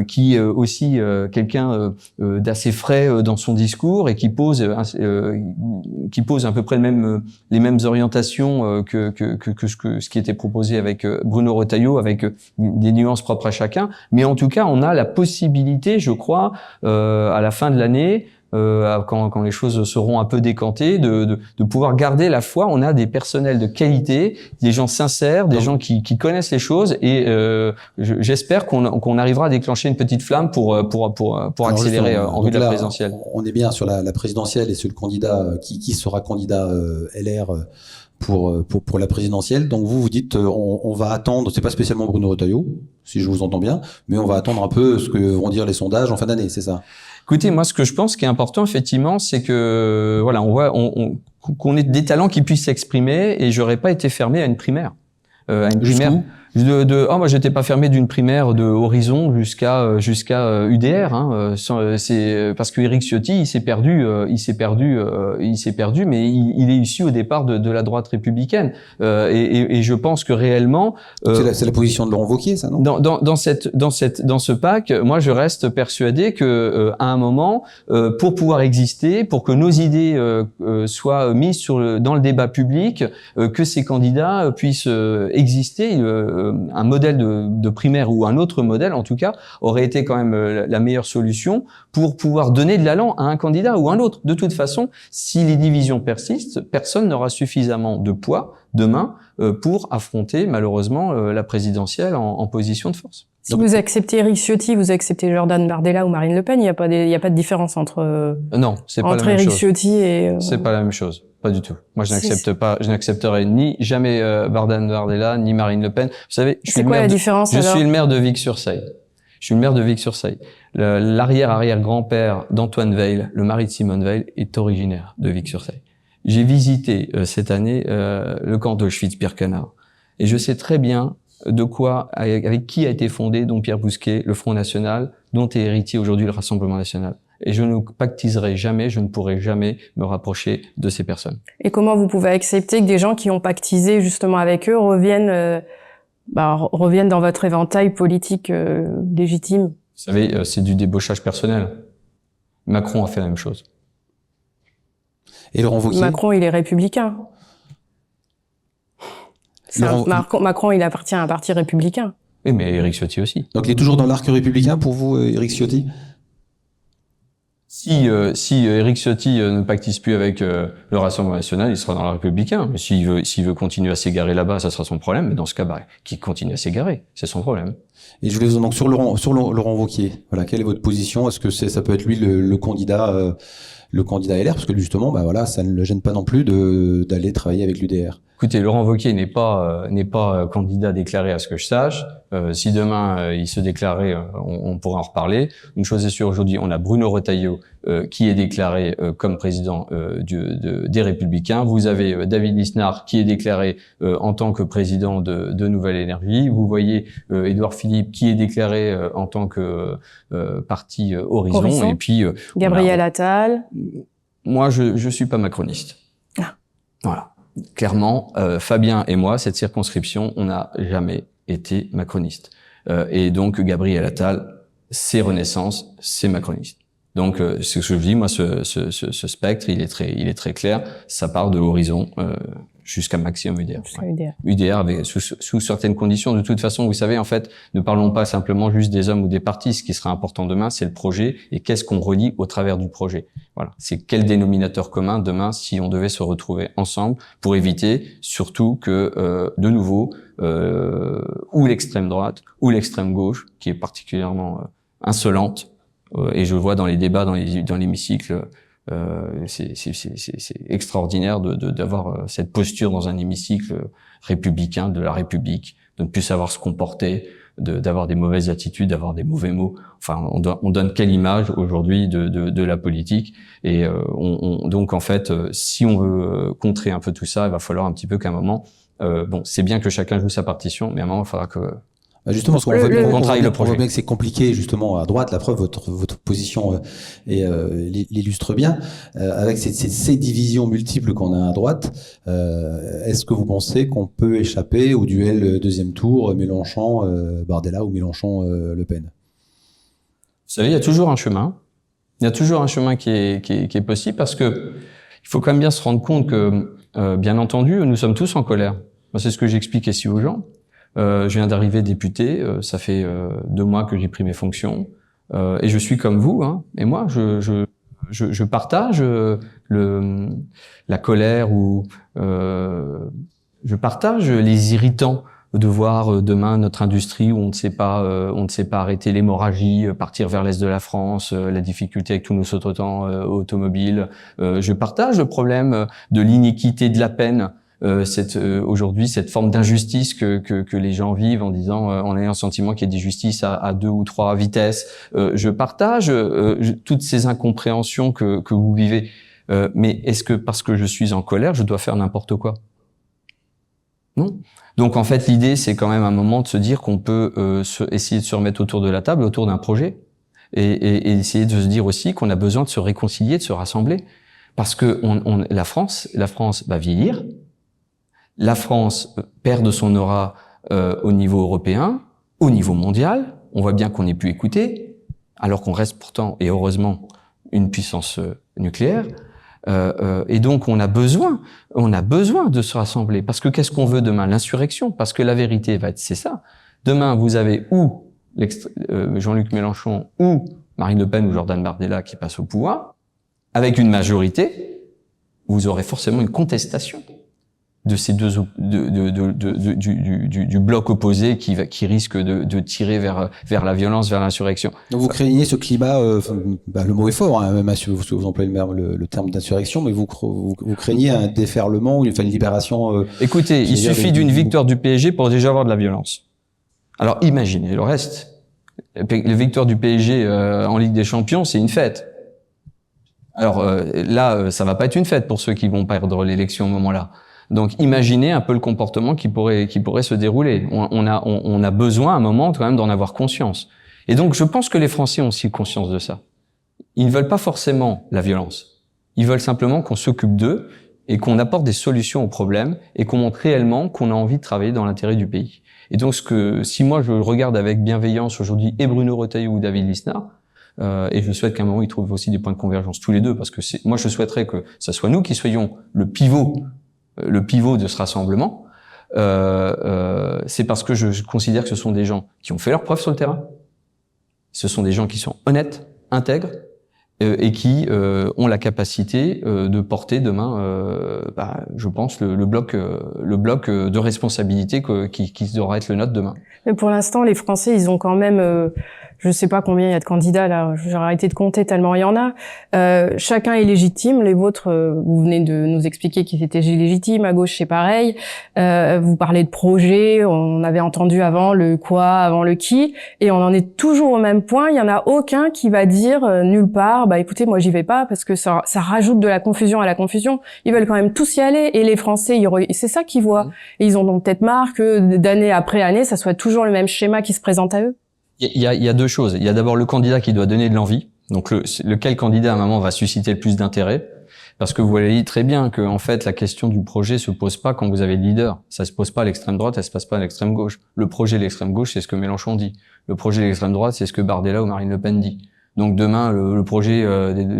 qui aussi quelqu'un d'assez frais dans son discours et qui pose à peu près les mêmes orientations que ce qui était proposé avec Bruno Retailleau, avec des nuances propres à chacun. Mais en tout cas, on a la possibilité, je crois, à la fin de l'année, quand les choses seront un peu décantées, de pouvoir garder la foi. On a des personnels de qualité, des gens sincères, des gens qui connaissent les choses, et j'espère qu'on arrivera à déclencher une petite flamme pour accélérer en vue de la présidentielle. On est bien sur la présidentielle et sur le candidat qui sera candidat LR pour la présidentielle. Donc vous dites on va attendre, c'est pas spécialement Bruno Retailleau, si je vous entends bien, mais on va attendre un peu ce que vont dire les sondages en fin d'année, c'est ça? Écoutez, moi, ce que je pense qui est important, effectivement, c'est que voilà, on voit qu'on ait des talents qui puissent s'exprimer, et j'aurais pas été fermé à une primaire. Moi j'étais pas fermé d'une primaire de Horizon jusqu'à UDR, hein. C'est parce que Éric Ciotti il s'est perdu, mais il est issu au départ de la droite républicaine, et je pense que réellement c'est la position de Laurent Wauquiez, ça, non? Dans ce PAC, moi je reste persuadé que à un moment, pour pouvoir exister, pour que nos idées soient mises dans le débat public, que ces candidats puissent exister, un modèle de primaire ou un autre modèle, en tout cas, aurait été quand même la meilleure solution pour pouvoir donner de l'allant à un candidat ou à un autre. De toute façon, si les divisions persistent, personne n'aura suffisamment de poids demain pour affronter malheureusement la présidentielle en position de force. Si vous acceptez Éric Ciotti, vous acceptez Jordan Bardella ou Marine Le Pen, il y a pas de différence entre non, c'est pas la même Éric chose. Ciotti et c'est pas la même chose, pas du tout. Moi, je n'accepterai ni jamais Jordan Bardella ni Marine Le Pen. Vous savez, je suis le maire de Vic-sur-Seille. Je suis le maire de Vic-sur-Seille. L'arrière-arrière-grand-père d'Antoine Veil, le mari de Simone Veil, est originaire de Vic-sur-Seille. J'ai visité cette année le camp d'Auschwitz-Birkenau, et je sais très bien avec qui a été fondé dont Pierre Bousquet, le Front National, dont est héritier aujourd'hui le Rassemblement National. Et je ne pactiserai jamais, je ne pourrai jamais me rapprocher de ces personnes. Et comment vous pouvez accepter que des gens qui ont pactisé justement avec eux reviennent dans votre éventail politique légitime? Vous savez, c'est du débauchage personnel. Macron a fait la même chose. Et Laurent Wauquiez? Macron, il est républicain. Macron, il appartient à un parti républicain. Oui, mais Éric Ciotti aussi. Donc il est toujours dans l'arc républicain pour vous, Éric Ciotti? Si Éric Ciotti ne pactise plus avec le Rassemblement National, il sera dans le Républicain. Mais s'il veut continuer à s'égarer là-bas, ça sera son problème. Mais dans ce cas, qu'il continue à s'égarer, c'est son problème. Et je voulais vous donc sur Laurent Wauquiez. Voilà, quelle est votre position? Est-ce que ça peut être lui le candidat LR, parce que justement, ça ne le gêne pas non plus d'aller travailler avec l'UDR? Écoutez, Laurent Wauquiez n'est pas candidat déclaré à ce que je sache. Si demain il se déclarait, on pourra en reparler. Une chose est sûre, aujourd'hui, on a Bruno Retailleau qui est déclaré comme président des Républicains. Vous avez David Lisnard qui est déclaré en tant que président de Nouvelle Énergie. Vous voyez Édouard Philippe qui est déclaré en tant que parti Horizon. Et puis Gabriel Attal. Moi, je suis pas macroniste. Ah. Voilà. Clairement, Fabien et moi, cette circonscription, on n'a jamais été macroniste. Et donc, Gabriel Attal, c'est Renaissance, c'est macroniste. Donc, ce que je dis, moi, ce spectre, il est très clair. Ça part de Horizon jusqu'à maximum UDR. Ouais. UDR avec, sous certaines conditions. De toute façon, vous savez, en fait, ne parlons pas simplement juste des hommes ou des partis. Ce qui sera important demain, c'est le projet et qu'est-ce qu'on relie au travers du projet. Voilà. C'est quel dénominateur commun demain si on devait se retrouver ensemble pour éviter surtout que, de nouveau, ou l'extrême droite ou l'extrême gauche, qui est particulièrement insolente, et je le vois dans les débats dans l'hémicycle, c'est extraordinaire d'avoir cette posture dans un hémicycle républicain de la République, de ne plus savoir se comporter, d'avoir des mauvaises attitudes, d'avoir des mauvais mots. Enfin, on donne quelle image aujourd'hui de la politique? Et donc en fait, si on veut contrer un peu tout ça, il va falloir un petit peu qu'à un moment, c'est bien que chacun joue sa partition, mais à un moment, il faudra que justement, parce qu'on voit bien que c'est compliqué, justement, à droite. La preuve, votre position l'illustre bien. Avec ces divisions multiples qu'on a à droite, est-ce que vous pensez qu'on peut échapper au duel deuxième tour Mélenchon-Bardella ou Mélenchon-Le Pen? Vous savez, il y a toujours un chemin. Il y a toujours un chemin qui est possible, parce que il faut quand même bien se rendre compte que, bien entendu, nous sommes tous en colère. Moi, c'est ce que j'explique ici aux gens. Je viens d'arriver député, ça fait 2 mois que j'ai pris mes fonctions, et je suis comme vous, hein. Et moi, je je partage la colère ou je partage les irritants de voir demain notre industrie où on ne sait pas arrêter l'hémorragie, partir vers l'est de la France, la difficulté avec tous nos sous-traitants automobiles. Je partage le problème de l'iniquité de la peine. Aujourd'hui cette forme d'injustice que les gens vivent en disant en ayant le sentiment qu'il y a des justices à 2 ou 3 vitesses. Je partage toutes ces incompréhensions que vous vivez. Mais est-ce que parce que je suis en colère, je dois faire n'importe quoi? Non. Donc en fait l'idée c'est quand même un moment de se dire qu'on peut essayer de se remettre autour de la table, autour d'un projet, et essayer de se dire aussi qu'on a besoin de se réconcilier, de se rassembler, parce que la France va vieillir. La France perd de son aura au niveau européen, au niveau mondial. On voit bien qu'on n'est plus écouté, alors qu'on reste pourtant, et heureusement, une puissance nucléaire. Et donc on a besoin de se rassembler. Parce que qu'est-ce qu'on veut demain? L'insurrection. Parce que la vérité c'est ça. Demain, vous avez ou Jean-Luc Mélenchon, ou Marine Le Pen, ou Jordan Bardella qui passent au pouvoir, avec une majorité, vous aurez forcément une contestation de ces deux du bloc opposé qui risque de tirer vers la violence, vers l'insurrection. Donc vous craignez ce climat, le mot est fort, hein, même si vous employez le terme d'insurrection, mais vous craignez un déferlement, une libération. Écoutez, il suffit d'une victoire du PSG pour déjà avoir de la violence. Alors imaginez le reste. La victoire du PSG en Ligue des Champions, c'est une fête. Alors là, ça va pas être une fête pour ceux qui vont perdre l'élection au moment-là. Donc, imaginez un peu le comportement qui pourrait se dérouler. On a besoin, à un moment, quand même, d'en avoir conscience. Et donc, je pense que les Français ont aussi conscience de ça. Ils ne veulent pas forcément la violence. Ils veulent simplement qu'on s'occupe d'eux et qu'on apporte des solutions aux problèmes et qu'on montre réellement qu'on a envie de travailler dans l'intérêt du pays. Et donc, si moi, je regarde avec bienveillance aujourd'hui et Bruno Retailleau ou David Lisnard, et je souhaite qu'à un moment, ils trouvent aussi des points de convergence tous les deux, parce que moi, je souhaiterais que ça soit nous qui soyons le pivot de ce rassemblement, c'est parce que je considère que ce sont des gens qui ont fait leurs preuves sur le terrain, ce sont des gens qui sont honnêtes, intègres, et qui ont la capacité de porter demain, je pense, le bloc de responsabilité qui devra être le nôtre demain. Mais pour l'instant, les Français, ils ont quand même... je sais pas combien il y a de candidats là, j'ai arrêté de compter tellement il y en a. Chacun est légitime, les vôtres, vous venez de nous expliquer qu'ils étaient légitimes, à gauche c'est pareil. Vous parlez de projet, on avait entendu avant le quoi, avant le qui, et on en est toujours au même point. Il y en a aucun qui va dire nulle part, écoutez, moi j'y vais pas parce que ça rajoute de la confusion à la confusion. Ils veulent quand même tous y aller, et les Français, c'est ça qu'ils voient. Et ils ont donc peut-être marre que d'année après année, ça soit toujours le même schéma qui se présente à eux. Il y a deux choses. Il y a d'abord le candidat qui doit donner de l'envie. Donc lequel candidat à un moment va susciter le plus d'intérêt, parce que vous voyez très bien que en fait la question du projet se pose pas quand vous avez le leader. Ça se pose pas à l'extrême droite, elle se passe pas à l'extrême gauche. Le projet de l'extrême gauche, c'est ce que Mélenchon dit. Le projet de l'extrême droite, c'est ce que Bardella ou Marine Le Pen dit. Donc demain, le projet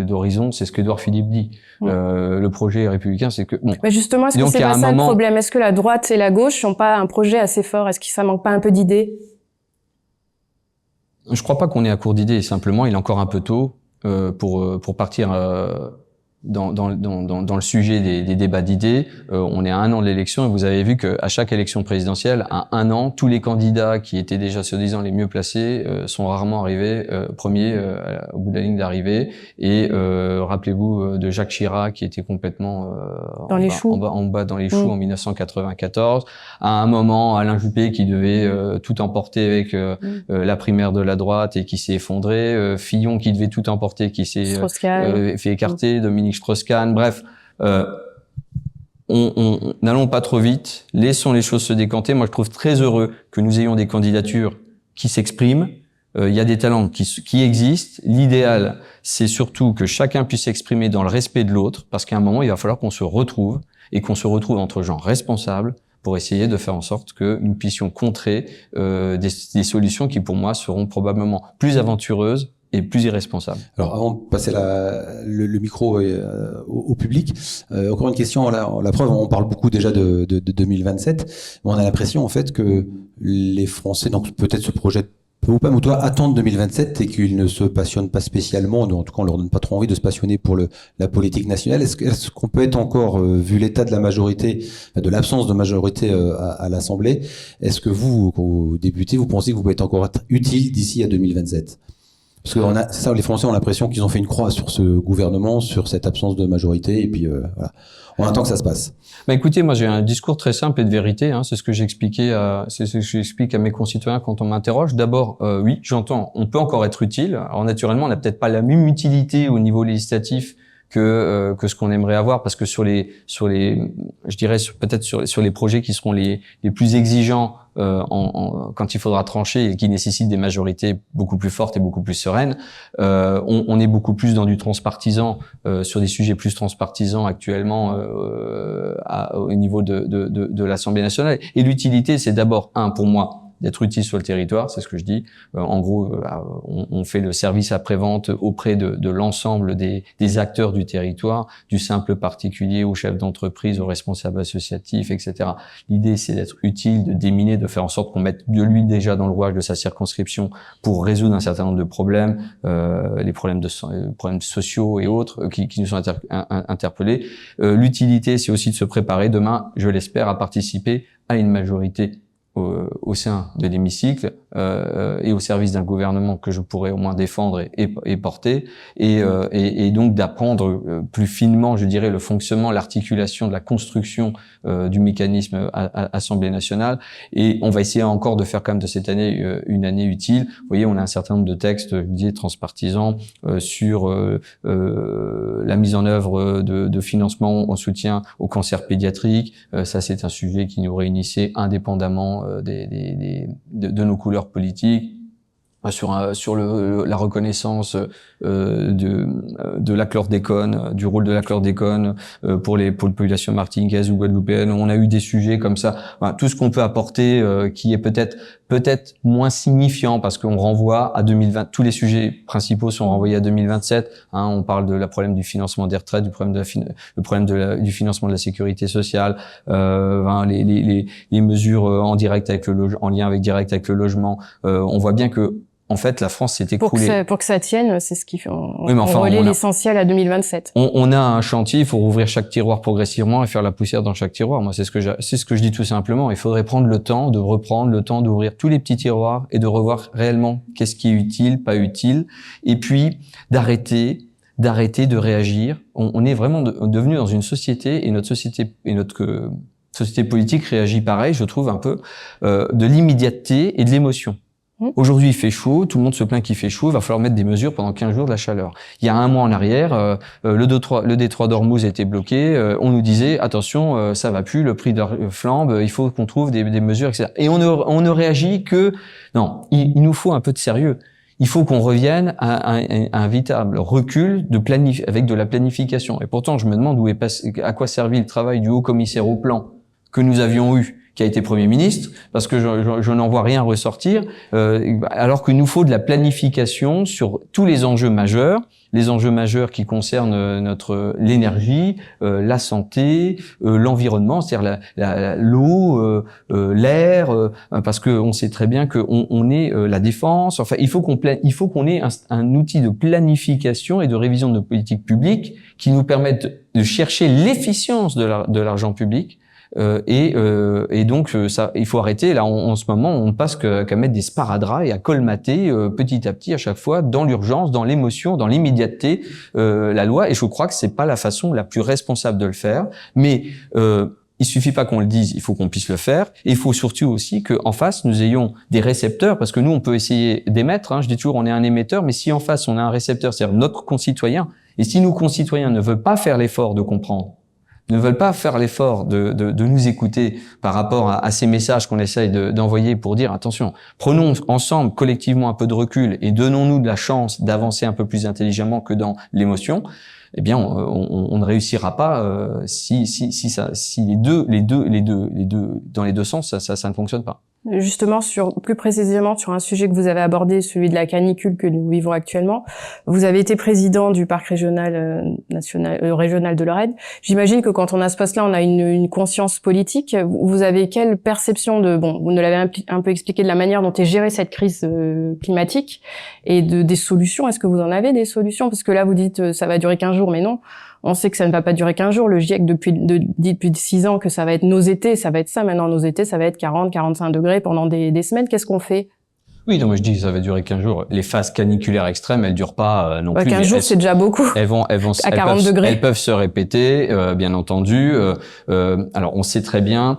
d'Horizon, c'est ce qu'Édouard Philippe dit. Le projet républicain, c'est que... Bon. Mais justement, est-ce que c'est pas ça le problème? Est-ce que la droite et la gauche n'ont pas un projet assez fort? Est-ce que ça manque pas un peu d'idées? Je crois pas qu'on est à court d'idées. Simplement, il est encore un peu tôt pour partir dans le sujet des débats d'idées. On est à 1 an de l'élection et vous avez vu qu'à chaque élection présidentielle, à 1 an, tous les candidats qui étaient déjà soi-disant les mieux placés sont rarement arrivés premiers au bout de la ligne d'arrivée. Et rappelez-vous de Jacques Chirac qui était complètement en bas dans les choux en 1994. À un moment, Alain Juppé qui devait tout emporter avec la primaire de la droite et qui s'est effondré. Fillon qui devait tout emporter, qui s'est fait écarter. Dominique Strauss-Kahn, bref, n'allons pas trop vite, laissons les choses se décanter. Moi, je trouve très heureux que nous ayons des candidatures qui s'expriment. Il y a des talents qui existent. L'idéal, c'est surtout que chacun puisse s'exprimer dans le respect de l'autre, parce qu'à un moment, il va falloir qu'on se retrouve, et qu'on se retrouve entre gens responsables pour essayer de faire en sorte que nous puissions contrer des solutions qui, pour moi, seront probablement plus aventureuses et plus irresponsable. Alors, avant de passer le micro au public, encore une question. La preuve, on parle beaucoup déjà de 2027, mais on a l'impression en fait que les Français, donc peut-être se projettent Ou toi, attendre 2027 et qu'ils ne se passionnent pas spécialement, en tout cas on leur donne pas trop envie de se passionner pour la politique nationale. Est-ce qu'on peut être encore, vu l'état de la majorité, de l'absence de majorité à l'Assemblée, est-ce que vous, aux députés, vous pensez que vous pouvez encore être utile d'ici à 2027 ? Parce que c'est ça, les Français ont l'impression qu'ils ont fait une croix sur ce gouvernement, sur cette absence de majorité, et puis voilà. On attend que ça se passe. Écoutez, moi j'ai un discours très simple et de vérité. C'est ce que j'explique à mes concitoyens quand on m'interroge. D'abord, oui, j'entends, on peut encore être utile. Alors naturellement, on n'a peut-être pas la même utilité au niveau législatif que ce qu'on aimerait avoir, parce que sur les projets qui seront les plus exigeants quand il faudra trancher et qui nécessitent des majorités beaucoup plus fortes et beaucoup plus sereines, on est beaucoup plus dans du transpartisan sur des sujets plus transpartisans actuellement au niveau de l'Assemblée nationale. Et l'utilité, c'est d'abord pour moi d'être utile sur le territoire, c'est ce que je dis. En gros, on fait le service après-vente auprès de l'ensemble des acteurs du territoire, du simple particulier au chef d'entreprise, aux responsables associatifs, etc. L'idée, c'est d'être utile, de déminer, de faire en sorte qu'on mette de l'huile déjà dans le rouage de sa circonscription pour résoudre un certain nombre de problèmes, les problèmes sociaux et autres qui nous sont interpellés. L'utilité, c'est aussi de se préparer demain, je l'espère, à participer à une majorité au sein de l'hémicycle et au service d'un gouvernement que je pourrais au moins défendre et porter, et donc d'apprendre plus finement, je dirais, le fonctionnement, l'articulation de la construction du mécanisme à Assemblée nationale. Et on va essayer encore de faire quand même de cette année une année utile. Vous voyez, on a un certain nombre de textes, je disais, transpartisans sur la mise en œuvre de financement en soutien au cancer pédiatrique. Ça, c'est un sujet qui nous réunissait indépendamment de nos couleurs politiques, sur la reconnaissance de la chlordécone, du rôle de la chlordécone pour les populations martiniquaises ou guadeloupéennes. On a eu des sujets comme ça. Enfin, tout ce qu'on peut apporter qui est peut-être moins signifiant, parce qu'on renvoie à 2020. Tous les sujets principaux sont renvoyés à 2027. On parle de la problème du financement des retraites, du problème du financement de la sécurité sociale, les mesures en lien direct avec le logement. On voit bien que en fait, la France s'est écroulée. Pour que ça tienne, c'est ce qui fait. On relaie l'essentiel à 2027. On a un chantier, il faut rouvrir chaque tiroir progressivement et faire la poussière dans chaque tiroir. Moi, c'est ce que je dis tout simplement. Il faudrait prendre le temps de reprendre le temps d'ouvrir tous les petits tiroirs et de revoir réellement qu'est-ce qui est utile, pas utile, et puis d'arrêter de réagir. On est vraiment devenu dans une société, et notre société politique réagit pareil, je trouve, un peu de l'immédiateté et de l'émotion. Aujourd'hui, il fait chaud, tout le monde se plaint qu'il fait chaud, il va falloir mettre des mesures pendant 15 jours de la chaleur. Il y a un mois en arrière, le détroit d'Ormuz était bloqué, on nous disait, attention, ça va plus, le prix flambe, il faut qu'on trouve des mesures, etc. Et on ne réagit que... Non, il nous faut un peu de sérieux. Il faut qu'on revienne à un véritable recul avec de la planification. Et pourtant, je me demande à quoi servit le travail du haut commissaire au plan que nous avions eu, qui a été Premier ministre, parce que je n'en vois rien ressortir, alors qu'il nous faut de la planification sur tous les enjeux majeurs qui concernent l'énergie, la santé, l'environnement, c'est-à-dire l'eau, l'air, parce que on sait très bien que on est la défense. Enfin, il faut qu'on ait un outil de planification et de révision de nos politiques publiques qui nous permettent de chercher l'efficience de l'argent public. Et donc ça, il faut arrêter. Là, en ce moment, on ne passe qu'à mettre des sparadraps et à colmater petit à petit à chaque fois, dans l'urgence, dans l'émotion, dans l'immédiateté, la loi. Et je crois que c'est pas la façon la plus responsable de le faire. Mais il suffit pas qu'on le dise, il faut qu'on puisse le faire. Et il faut surtout aussi qu'en face, nous ayons des récepteurs, parce que nous, on peut essayer d'émettre. Je dis toujours, on est un émetteur, mais si en face, on a un récepteur, c'est-à-dire notre concitoyen, et si nos concitoyens ne veulent pas faire l'effort de comprendre, ne veulent pas faire l'effort de nous écouter par rapport à ces messages qu'on essaye d'envoyer pour dire attention, prenons ensemble collectivement un peu de recul et donnons-nous de la chance d'avancer un peu plus intelligemment que dans l'émotion, eh bien on ne réussira pas si les deux dans les deux sens ça ne fonctionne pas. Justement, plus précisément sur un sujet que vous avez abordé, celui de la canicule que nous vivons actuellement. Vous avez été président du parc régional régional de Lorraine. J'imagine que quand on a ce poste-là, on a une conscience politique. Vous avez quelle perception vous nous l'avez un peu expliqué de la manière dont est gérée cette crise climatique et des solutions. Est-ce que vous en avez des solutions? Parce que là, vous dites ça va durer 15 jours, mais non. On sait que ça ne va pas durer 15 jours. Le GIEC dit depuis 6 ans que ça va être nos étés, ça va être ça. Maintenant, nos étés, ça va être 40, 45 degrés pendant des semaines. Qu'est-ce qu'on fait? Oui, non, mais je dis que ça va durer 15 jours. Les phases caniculaires extrêmes, elles durent pas non plus. 15 jours, c'est déjà beaucoup. Elles peuvent se répéter, bien entendu. Alors, on sait très bien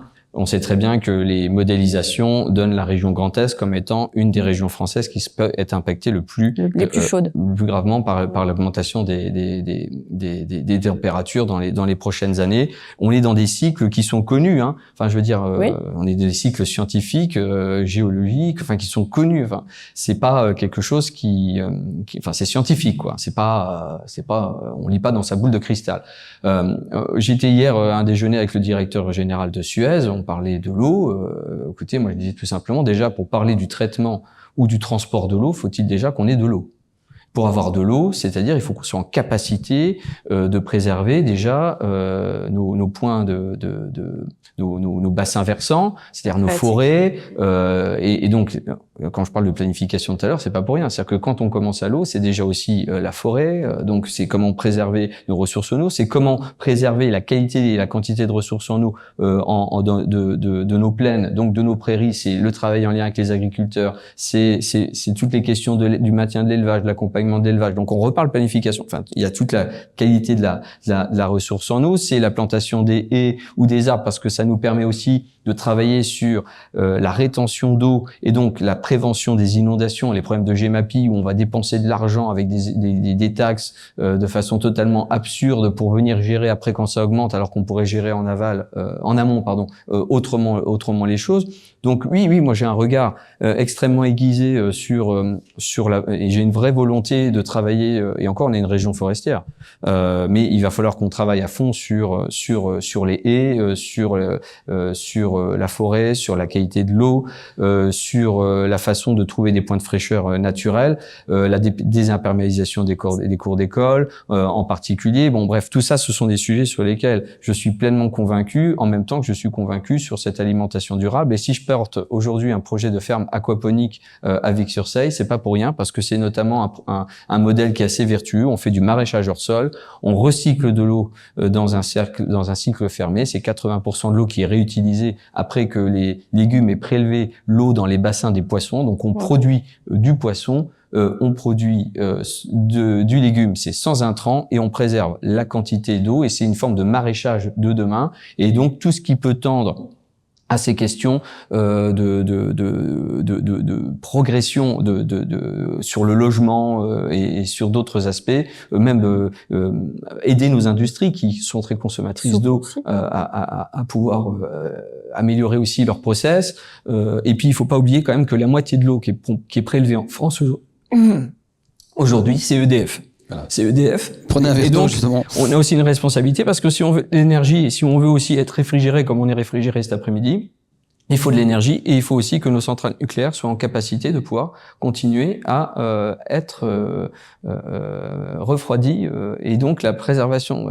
que les modélisations donnent la région Grand Est comme étant une des régions françaises qui peut être impactée le plus chaudes, le plus gravement par l'augmentation des températures dans les prochaines années. On est dans des cycles qui sont connus, hein. Enfin, je veux dire, on est dans des cycles scientifiques, géologiques, enfin, qui sont connus. Enfin, c'est pas quelque chose enfin, c'est scientifique, quoi. C'est pas, on lit pas dans sa boule de cristal. J'étais hier à un déjeuner avec le directeur général de Suez. On parlait de l'eau. Écoutez, moi je disais tout simplement, déjà pour parler du traitement ou du transport de l'eau, faut-il déjà qu'on ait de l'eau. Pour avoir de l'eau, c'est-à-dire il faut qu'on soit en capacité de préserver déjà nos points nos bassins versants, c'est-à-dire nos forêts, et donc quand je parle de planification tout à l'heure, c'est pas pour rien. C'est-à-dire que quand on commence à l'eau, c'est déjà aussi la forêt, donc c'est comment préserver nos ressources en eau, c'est comment préserver la qualité et la quantité de ressources en eau de nos plaines, donc de nos prairies, c'est le travail en lien avec les agriculteurs, c'est toutes les questions du maintien de l'élevage, de l'accompagnement de l'élevage. Donc on reparle planification. Enfin, il y a toute la qualité de la ressource en eau, c'est la plantation des haies ou des arbres parce que ça nous permet aussi de travailler sur la rétention d'eau et donc la prévention des inondations, les problèmes de GEMAPI où on va dépenser de l'argent avec des taxes de façon totalement absurde pour venir gérer après quand ça augmente alors qu'on pourrait gérer en amont, autrement les choses. Donc oui, moi j'ai un regard extrêmement aiguisé et j'ai une vraie volonté de travailler. Et encore, on est une région forestière, mais il va falloir qu'on travaille à fond sur les haies, sur la forêt, sur la qualité de l'eau, sur la façon de trouver des points de fraîcheur naturels, la désimperméabilisation des cours d'école en particulier. Bon, bref, tout ça, ce sont des sujets sur lesquels je suis pleinement convaincu, en même temps que je suis convaincu sur cette alimentation durable. Et si je porte aujourd'hui un projet de ferme aquaponique à Vic-sur-Seille, c'est pas pour rien, parce que c'est notamment un modèle qui est assez vertueux. On fait du maraîchage hors sol, on recycle de l'eau dans un cycle fermé. C'est 80% de l'eau qui est réutilisée après que les légumes aient prélevé l'eau dans les bassins des poissons. Donc on produit du poisson, on produit du légume, c'est sans intrants, et on préserve la quantité d'eau, et c'est une forme de maraîchage de demain. Et donc tout ce qui peut tendre à ces questions de progression sur le logement et sur d'autres aspects, même aider nos industries qui sont très consommatrices d'eau à pouvoir améliorer aussi leur process. Et puis il faut pas oublier quand même que la moitié de l'eau qui est prélevée en France aujourd'hui, c'est EDF. Voilà. C'est EDF. Prenez un verre d'eau, justement. On a aussi une responsabilité parce que si on veut de l'énergie et si on veut aussi être réfrigéré comme on est réfrigéré cet après-midi, il faut de l'énergie et il faut aussi que nos centrales nucléaires soient en capacité de pouvoir continuer à être refroidies et donc la préservation,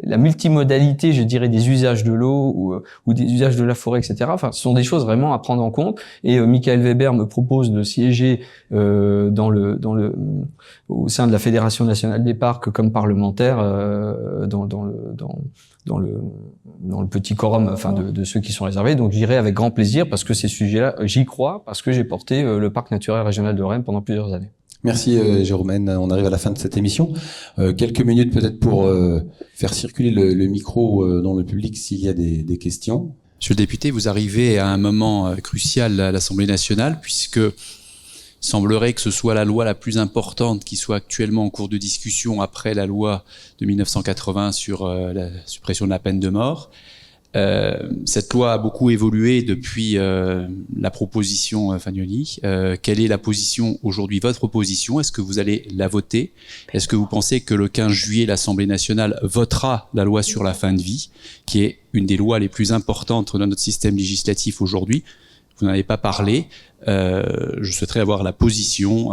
la multimodalité, je dirais, des usages de l'eau ou des usages de la forêt, etc. Enfin, ce sont des choses vraiment à prendre en compte. Et Michael Weber me propose de siéger au sein de la Fédération nationale des parcs comme parlementaire dans le petit quorum, enfin de ceux qui sont réservés. Donc j'irai avec grand plaisir parce que ces sujets-là, j'y crois parce que j'ai porté le parc naturel régional de Rennes pendant plusieurs années. Merci Jérôme. On arrive à la fin de cette émission. Quelques minutes peut-être pour faire circuler le micro dans le public s'il y a des questions. Monsieur le député, vous arrivez à un moment crucial à l'Assemblée nationale puisque il semblerait que ce soit la loi la plus importante qui soit actuellement en cours de discussion après la loi de 1980 sur la suppression de la peine de mort. Cette loi a beaucoup évolué depuis la proposition Fagnoli. Quelle est la position aujourd'hui, votre position? Est-ce que vous allez la voter? Est-ce que vous pensez que le 15 juillet, l'Assemblée nationale votera la loi sur la fin de vie, qui est une des lois les plus importantes dans notre système législatif aujourd'hui? vous n'en avez pas parlé. Je souhaiterais avoir la position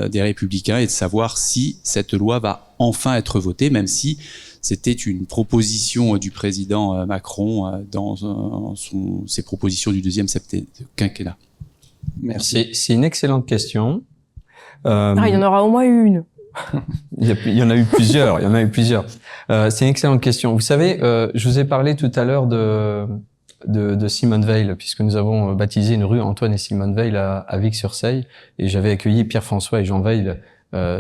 des Républicains et de savoir si cette loi va enfin être votée, même si c'était une proposition du président Macron dans ses propositions du deuxième quinquennat. Merci. C'est une excellente question. Il y en aura au moins une. Il y en a eu plusieurs. C'est une excellente question. Vous savez, je vous ai parlé tout à l'heure de Simone Veil, puisque nous avons baptisé une rue Antoine et Simone Veil à Vic-sur-Seille, et j'avais accueilli Pierre-François et Jean Veil,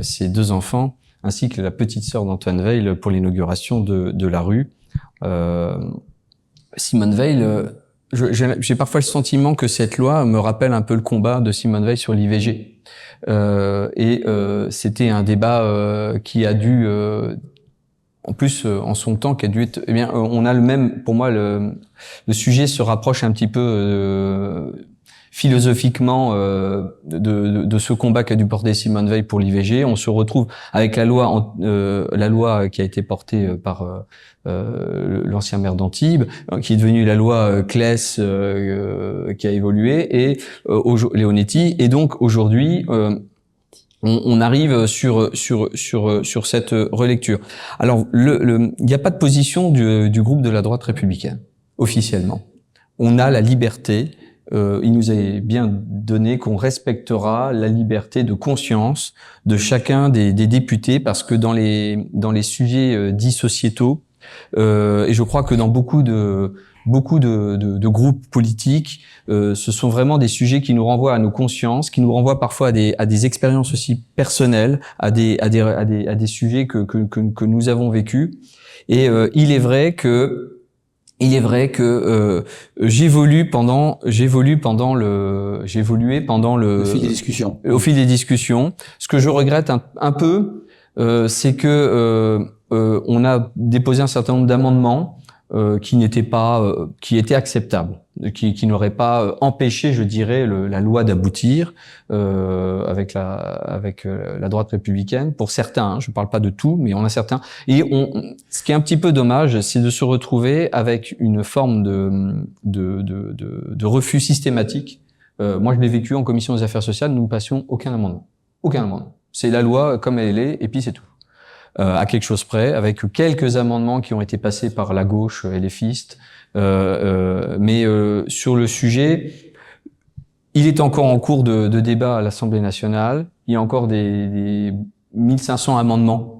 ses 2 enfants, ainsi que la petite sœur d'Antoine Veil pour l'inauguration de la rue. Simone Veil, j'ai parfois le sentiment que cette loi me rappelle un peu le combat de Simone Veil sur l'IVG. C'était un débat qui a dû, en plus en son temps, qui a dû être. Eh bien, on a le même. Pour moi, le sujet se rapproche un petit peu philosophiquement de ce combat qu'a dû porter Simone Veil pour l'IVG. On se retrouve avec la loi qui a été portée par l'ancien maire d'Antibes, qui est devenue la loi Claes, qui a évolué, et Leonetti. Et donc aujourd'hui, on arrive sur cette relecture. Alors, il n'y a pas de position du groupe de la droite républicaine officiellement. On a la liberté. Il nous est bien donné qu'on respectera la liberté de conscience de chacun des députés, parce que dans les sujets dits sociétaux, et je crois que dans beaucoup de groupes politiques, ce sont vraiment des sujets qui nous renvoient à nos consciences, qui nous renvoient parfois à des expériences aussi personnelles, à des sujets que nous avons vécus. Et il est vrai que j'évoluais pendant le fil des discussions. Au fil des discussions. Ce que je regrette un peu, c'est que on a déposé un certain nombre d'amendements qui étaient acceptables, qui n'auraient pas empêché, je dirais, la loi d'aboutir avec la droite républicaine. Pour certains, hein, je ne parle pas de tout, mais on a certains. Et ce qui est un petit peu dommage, c'est de se retrouver avec une forme de refus systématique. Moi, je l'ai vécu en commission des affaires sociales. Nous ne passions aucun amendement. C'est la loi comme elle est, et puis c'est tout. À quelque chose près, avec quelques amendements qui ont été passés par la gauche et les fistes. Mais sur le sujet, il est encore en cours de débat à l'Assemblée nationale. Il y a encore des 1500 amendements.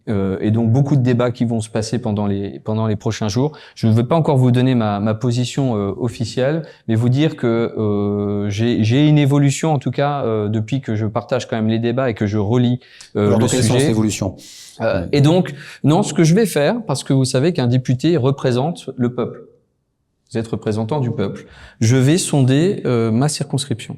Et donc beaucoup de débats qui vont se passer pendant les prochains jours. Je ne veux pas encore vous donner ma position officielle, mais vous dire que j'ai une évolution, en tout cas depuis que je partage quand même les débats et que je relis le sujet. Quelle est l'évolution Et donc, non, ce que je vais faire, parce que vous savez qu'un député représente le peuple. Vous êtes représentant du peuple. Je vais sonder ma circonscription.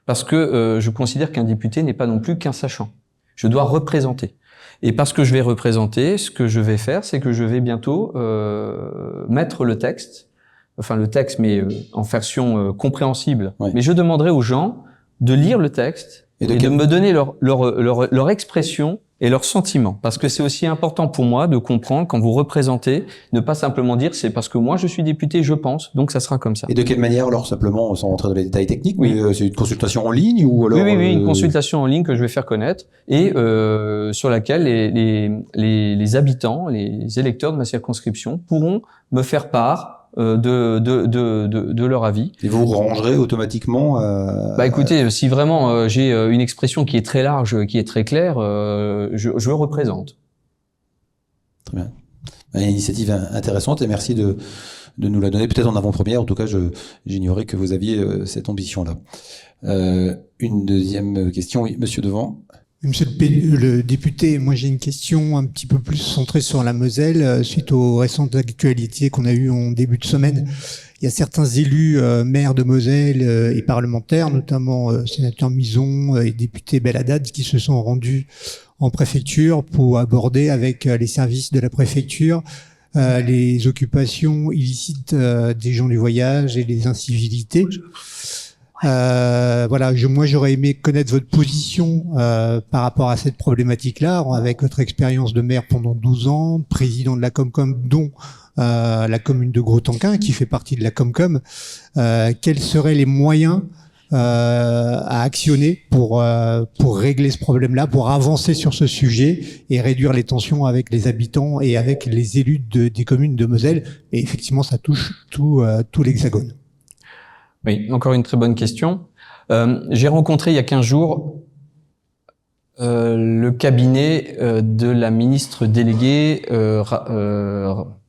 Parce que je considère qu'un député n'est pas non plus qu'un sachant. Je dois représenter. Et parce que je vais représenter, ce que je vais faire, c'est que je vais bientôt mettre le texte, mais en version compréhensible. Ouais. Mais je demanderai aux gens de lire le texte et de me donner leur expression et leurs sentiments. Parce que c'est aussi important pour moi de comprendre, quand vous représentez, ne pas simplement dire c'est parce que moi je suis député, je pense, donc ça sera comme ça. Et de quelle manière, alors, simplement, sans rentrer dans les détails techniques, oui. C'est une consultation en ligne ou alors Oui, une consultation en ligne que je vais faire connaître et sur laquelle les habitants, les électeurs de ma circonscription pourront me faire part de leur avis. Et vous rangerez automatiquement écoutez, si vraiment j'ai une expression qui est très large, qui est très claire, je représente. Très bien. Une initiative intéressante et merci de nous la donner, peut-être en avant-première. En tout cas, j'ignorais que vous aviez cette ambition-là. Une deuxième question, oui, monsieur Devant. Monsieur le député, moi j'ai une question un petit peu plus centrée sur la Moselle, suite aux récentes actualités qu'on a eues en début de semaine. Il y a certains élus, maires de Moselle et parlementaires, notamment sénateur Mison et député Belhaddad, qui se sont rendus en préfecture pour aborder avec les services de la préfecture les occupations illicites des gens du voyage et les incivilités. Voilà, moi j'aurais aimé connaître votre position par rapport à cette problématique-là, avec votre expérience de maire pendant 12 ans, président de la Comcom, dont la commune de Gros-Tanquin, qui fait partie de la Comcom. Quels seraient les moyens à actionner pour régler ce problème-là, pour avancer sur ce sujet et réduire les tensions avec les habitants et avec les élus des communes de Moselle? Et effectivement, ça touche tout l'Hexagone. Oui, encore une très bonne question. J'ai rencontré il y a 15 jours le cabinet de la ministre déléguée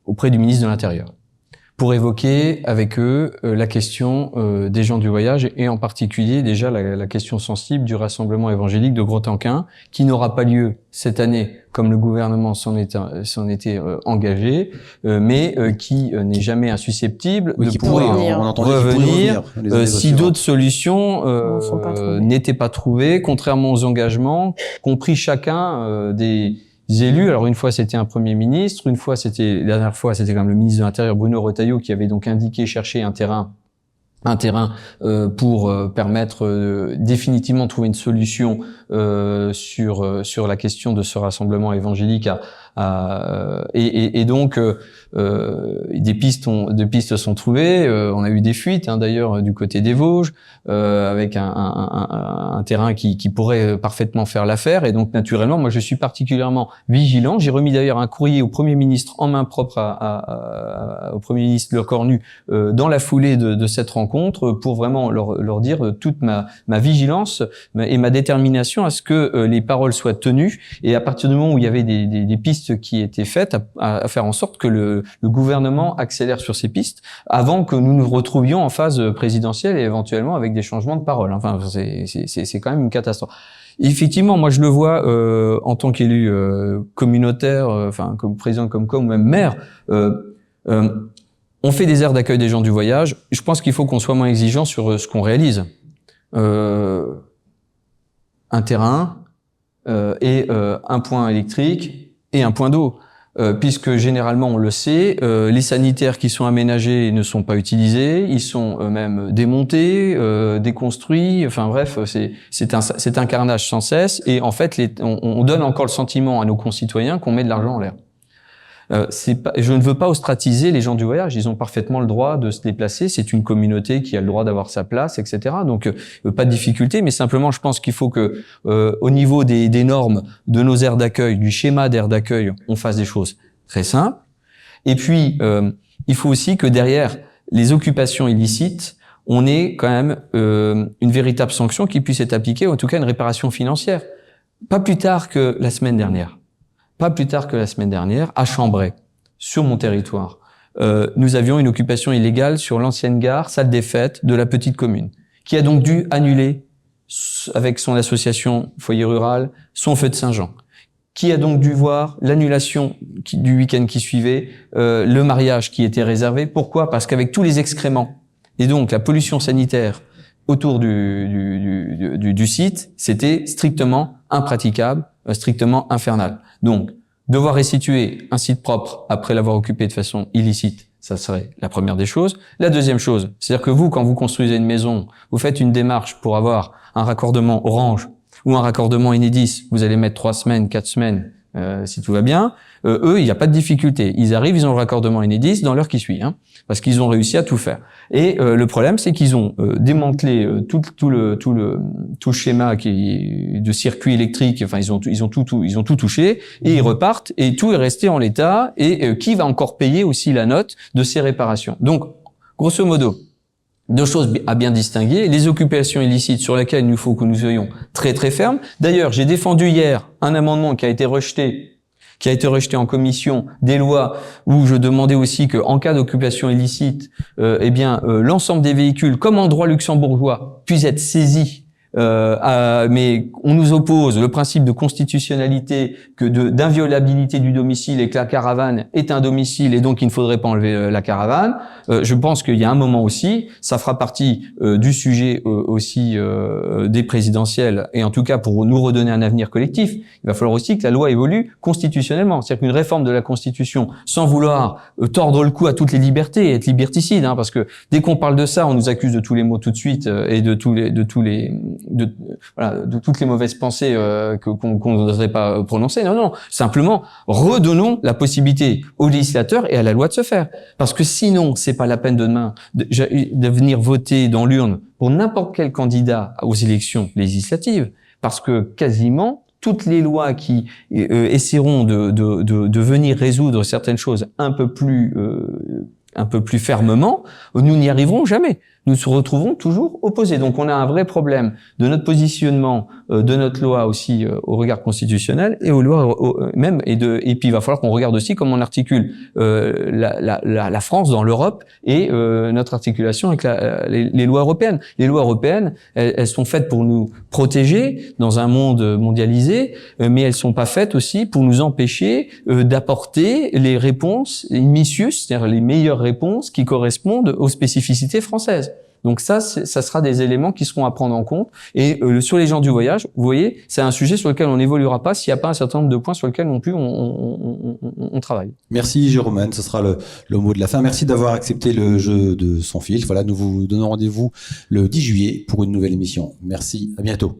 auprès du ministre de l'Intérieur pour évoquer avec eux la question des gens du voyage et en particulier déjà la question sensible du rassemblement évangélique de Gros-Tanquin qui n'aura pas lieu cette année comme le gouvernement s'en était engagé, mais qui n'est jamais insusceptible de pouvoir revenir si d'autres solutions n'étaient pas trouvées, contrairement aux engagements qu'ont pris chacun des élus. Alors une fois c'était un premier ministre, la dernière fois c'était quand même le ministre de l'Intérieur Bruno Retailleau qui avait donc indiqué chercher un terrain pour permettre définitivement de trouver une solution sur la question de ce rassemblement évangélique et donc des pistes sont trouvées. On a eu des fuites d'ailleurs du côté des Vosges avec un terrain qui pourrait parfaitement faire l'affaire et donc naturellement moi je suis particulièrement vigilant. J'ai remis d'ailleurs un courrier au Premier ministre en main propre au Premier ministre Lecornu dans la foulée de cette rencontre pour vraiment leur dire toute ma vigilance et ma détermination à ce que les paroles soient tenues et à partir du moment où il y avait des pistes qui étaient faites à faire en sorte que le gouvernement accélère sur ces pistes avant que nous nous retrouvions en phase présidentielle et éventuellement avec des changements de parole. Enfin, c'est quand même une catastrophe. Effectivement, moi je le vois en tant qu'élu communautaire, enfin comme président de Comcom ou même maire. On fait des aires d'accueil des gens du voyage. Je pense qu'il faut qu'on soit moins exigeant sur ce qu'on réalise. Un terrain et un point électrique et un point d'eau. Puisque généralement on le sait, les sanitaires qui sont aménagés ne sont pas utilisés, ils sont même démontés, déconstruits. Enfin bref, c'est un carnage sans cesse. Et en fait, on donne encore le sentiment à nos concitoyens qu'on met de l'argent en l'air. Je ne veux pas ostratiser les gens du voyage. Ils ont parfaitement le droit de se déplacer. C'est une communauté qui a le droit d'avoir sa place, etc. Donc pas de difficulté, mais simplement je pense qu'il faut que au niveau des normes de nos aires d'accueil, du schéma d'aires d'accueil, on fasse des choses très simples. Et puis il faut aussi que derrière les occupations illicites, on ait quand même une véritable sanction qui puisse être appliquée, ou en tout cas une réparation financière. Pas plus tard que la semaine dernière, à Chambray, sur mon territoire, nous avions une occupation illégale sur l'ancienne gare, salle des fêtes de la petite commune, qui a donc dû annuler, avec son association Foyer Rural, son feu de Saint-Jean, qui a donc dû voir l'annulation du week-end qui suivait, le mariage qui était réservé. Pourquoi ? Parce qu'avec tous les excréments et donc la pollution sanitaire autour du site, c'était strictement impraticable, strictement infernal. Donc, devoir restituer un site propre après l'avoir occupé de façon illicite, ça serait la première des choses. La deuxième chose, c'est-à-dire que vous, quand vous construisez une maison, vous faites une démarche pour avoir un raccordement Orange ou un raccordement Enedis, vous allez mettre 3 semaines, 4 semaines, si tout va bien. Eux, il n'y a pas de difficulté. Ils arrivent, ils ont le raccordement Enedis dans l'heure qui suit, parce qu'ils ont réussi à tout faire. Et le problème, c'est qu'ils ont démantelé tout le schéma de circuit électrique. Enfin, ils ont tout touché et ils repartent et tout est resté en l'état. Et qui va encore payer aussi la note de ces réparations? Donc, grosso modo, 2 choses à bien distinguer. Les occupations illicites sur lesquelles il faut que nous soyons très très fermes. D'ailleurs, j'ai défendu hier un amendement qui a été rejeté en commission des lois où je demandais aussi que en cas d'occupation illicite, l'ensemble des véhicules, comme en droit luxembourgeois, puissent être saisis mais on nous oppose le principe de constitutionnalité, d'inviolabilité du domicile et que la caravane est un domicile et donc il ne faudrait pas enlever la caravane. Je pense qu'il y a un moment aussi, ça fera partie du sujet aussi des présidentielles et en tout cas pour nous redonner un avenir collectif, il va falloir aussi que la loi évolue constitutionnellement. C'est-à-dire qu'une réforme de la Constitution, sans vouloir tordre le cou à toutes les libertés, être liberticide, hein, parce que dès qu'on parle de ça, on nous accuse de tous les maux tout de suite et de toutes les mauvaises pensées qu'on n'oserait pas prononcer. Non, simplement redonnons la possibilité aux législateurs et à la loi de se faire, parce que sinon c'est pas la peine de demain de venir voter dans l'urne pour n'importe quel candidat aux élections législatives, parce que quasiment toutes les lois qui essaieront de venir résoudre certaines choses un peu plus fermement, nous n'y arriverons jamais. Nous se retrouvons toujours opposés. Donc on a un vrai problème de notre positionnement, de notre loi aussi au regard constitutionnel et aux lois même. Et puis il va falloir qu'on regarde aussi comment on articule la France dans l'Europe et notre articulation avec les lois européennes. Les lois européennes, elles sont faites pour nous protéger dans un monde mondialisé, mais elles sont pas faites aussi pour nous empêcher d'apporter les réponses minutieuses, c'est-à-dire les meilleures réponses qui correspondent aux spécificités françaises. Donc ça sera des éléments qui seront à prendre en compte. Et sur les gens du voyage, vous voyez, c'est un sujet sur lequel on n'évoluera pas s'il n'y a pas un certain nombre de points sur lesquels non plus on travaille. Merci Jérôme, ce sera le mot de la fin. Merci d'avoir accepté le jeu de Sans Filtre. Voilà, nous vous donnons rendez-vous le 10 juillet pour une nouvelle émission. Merci, à bientôt.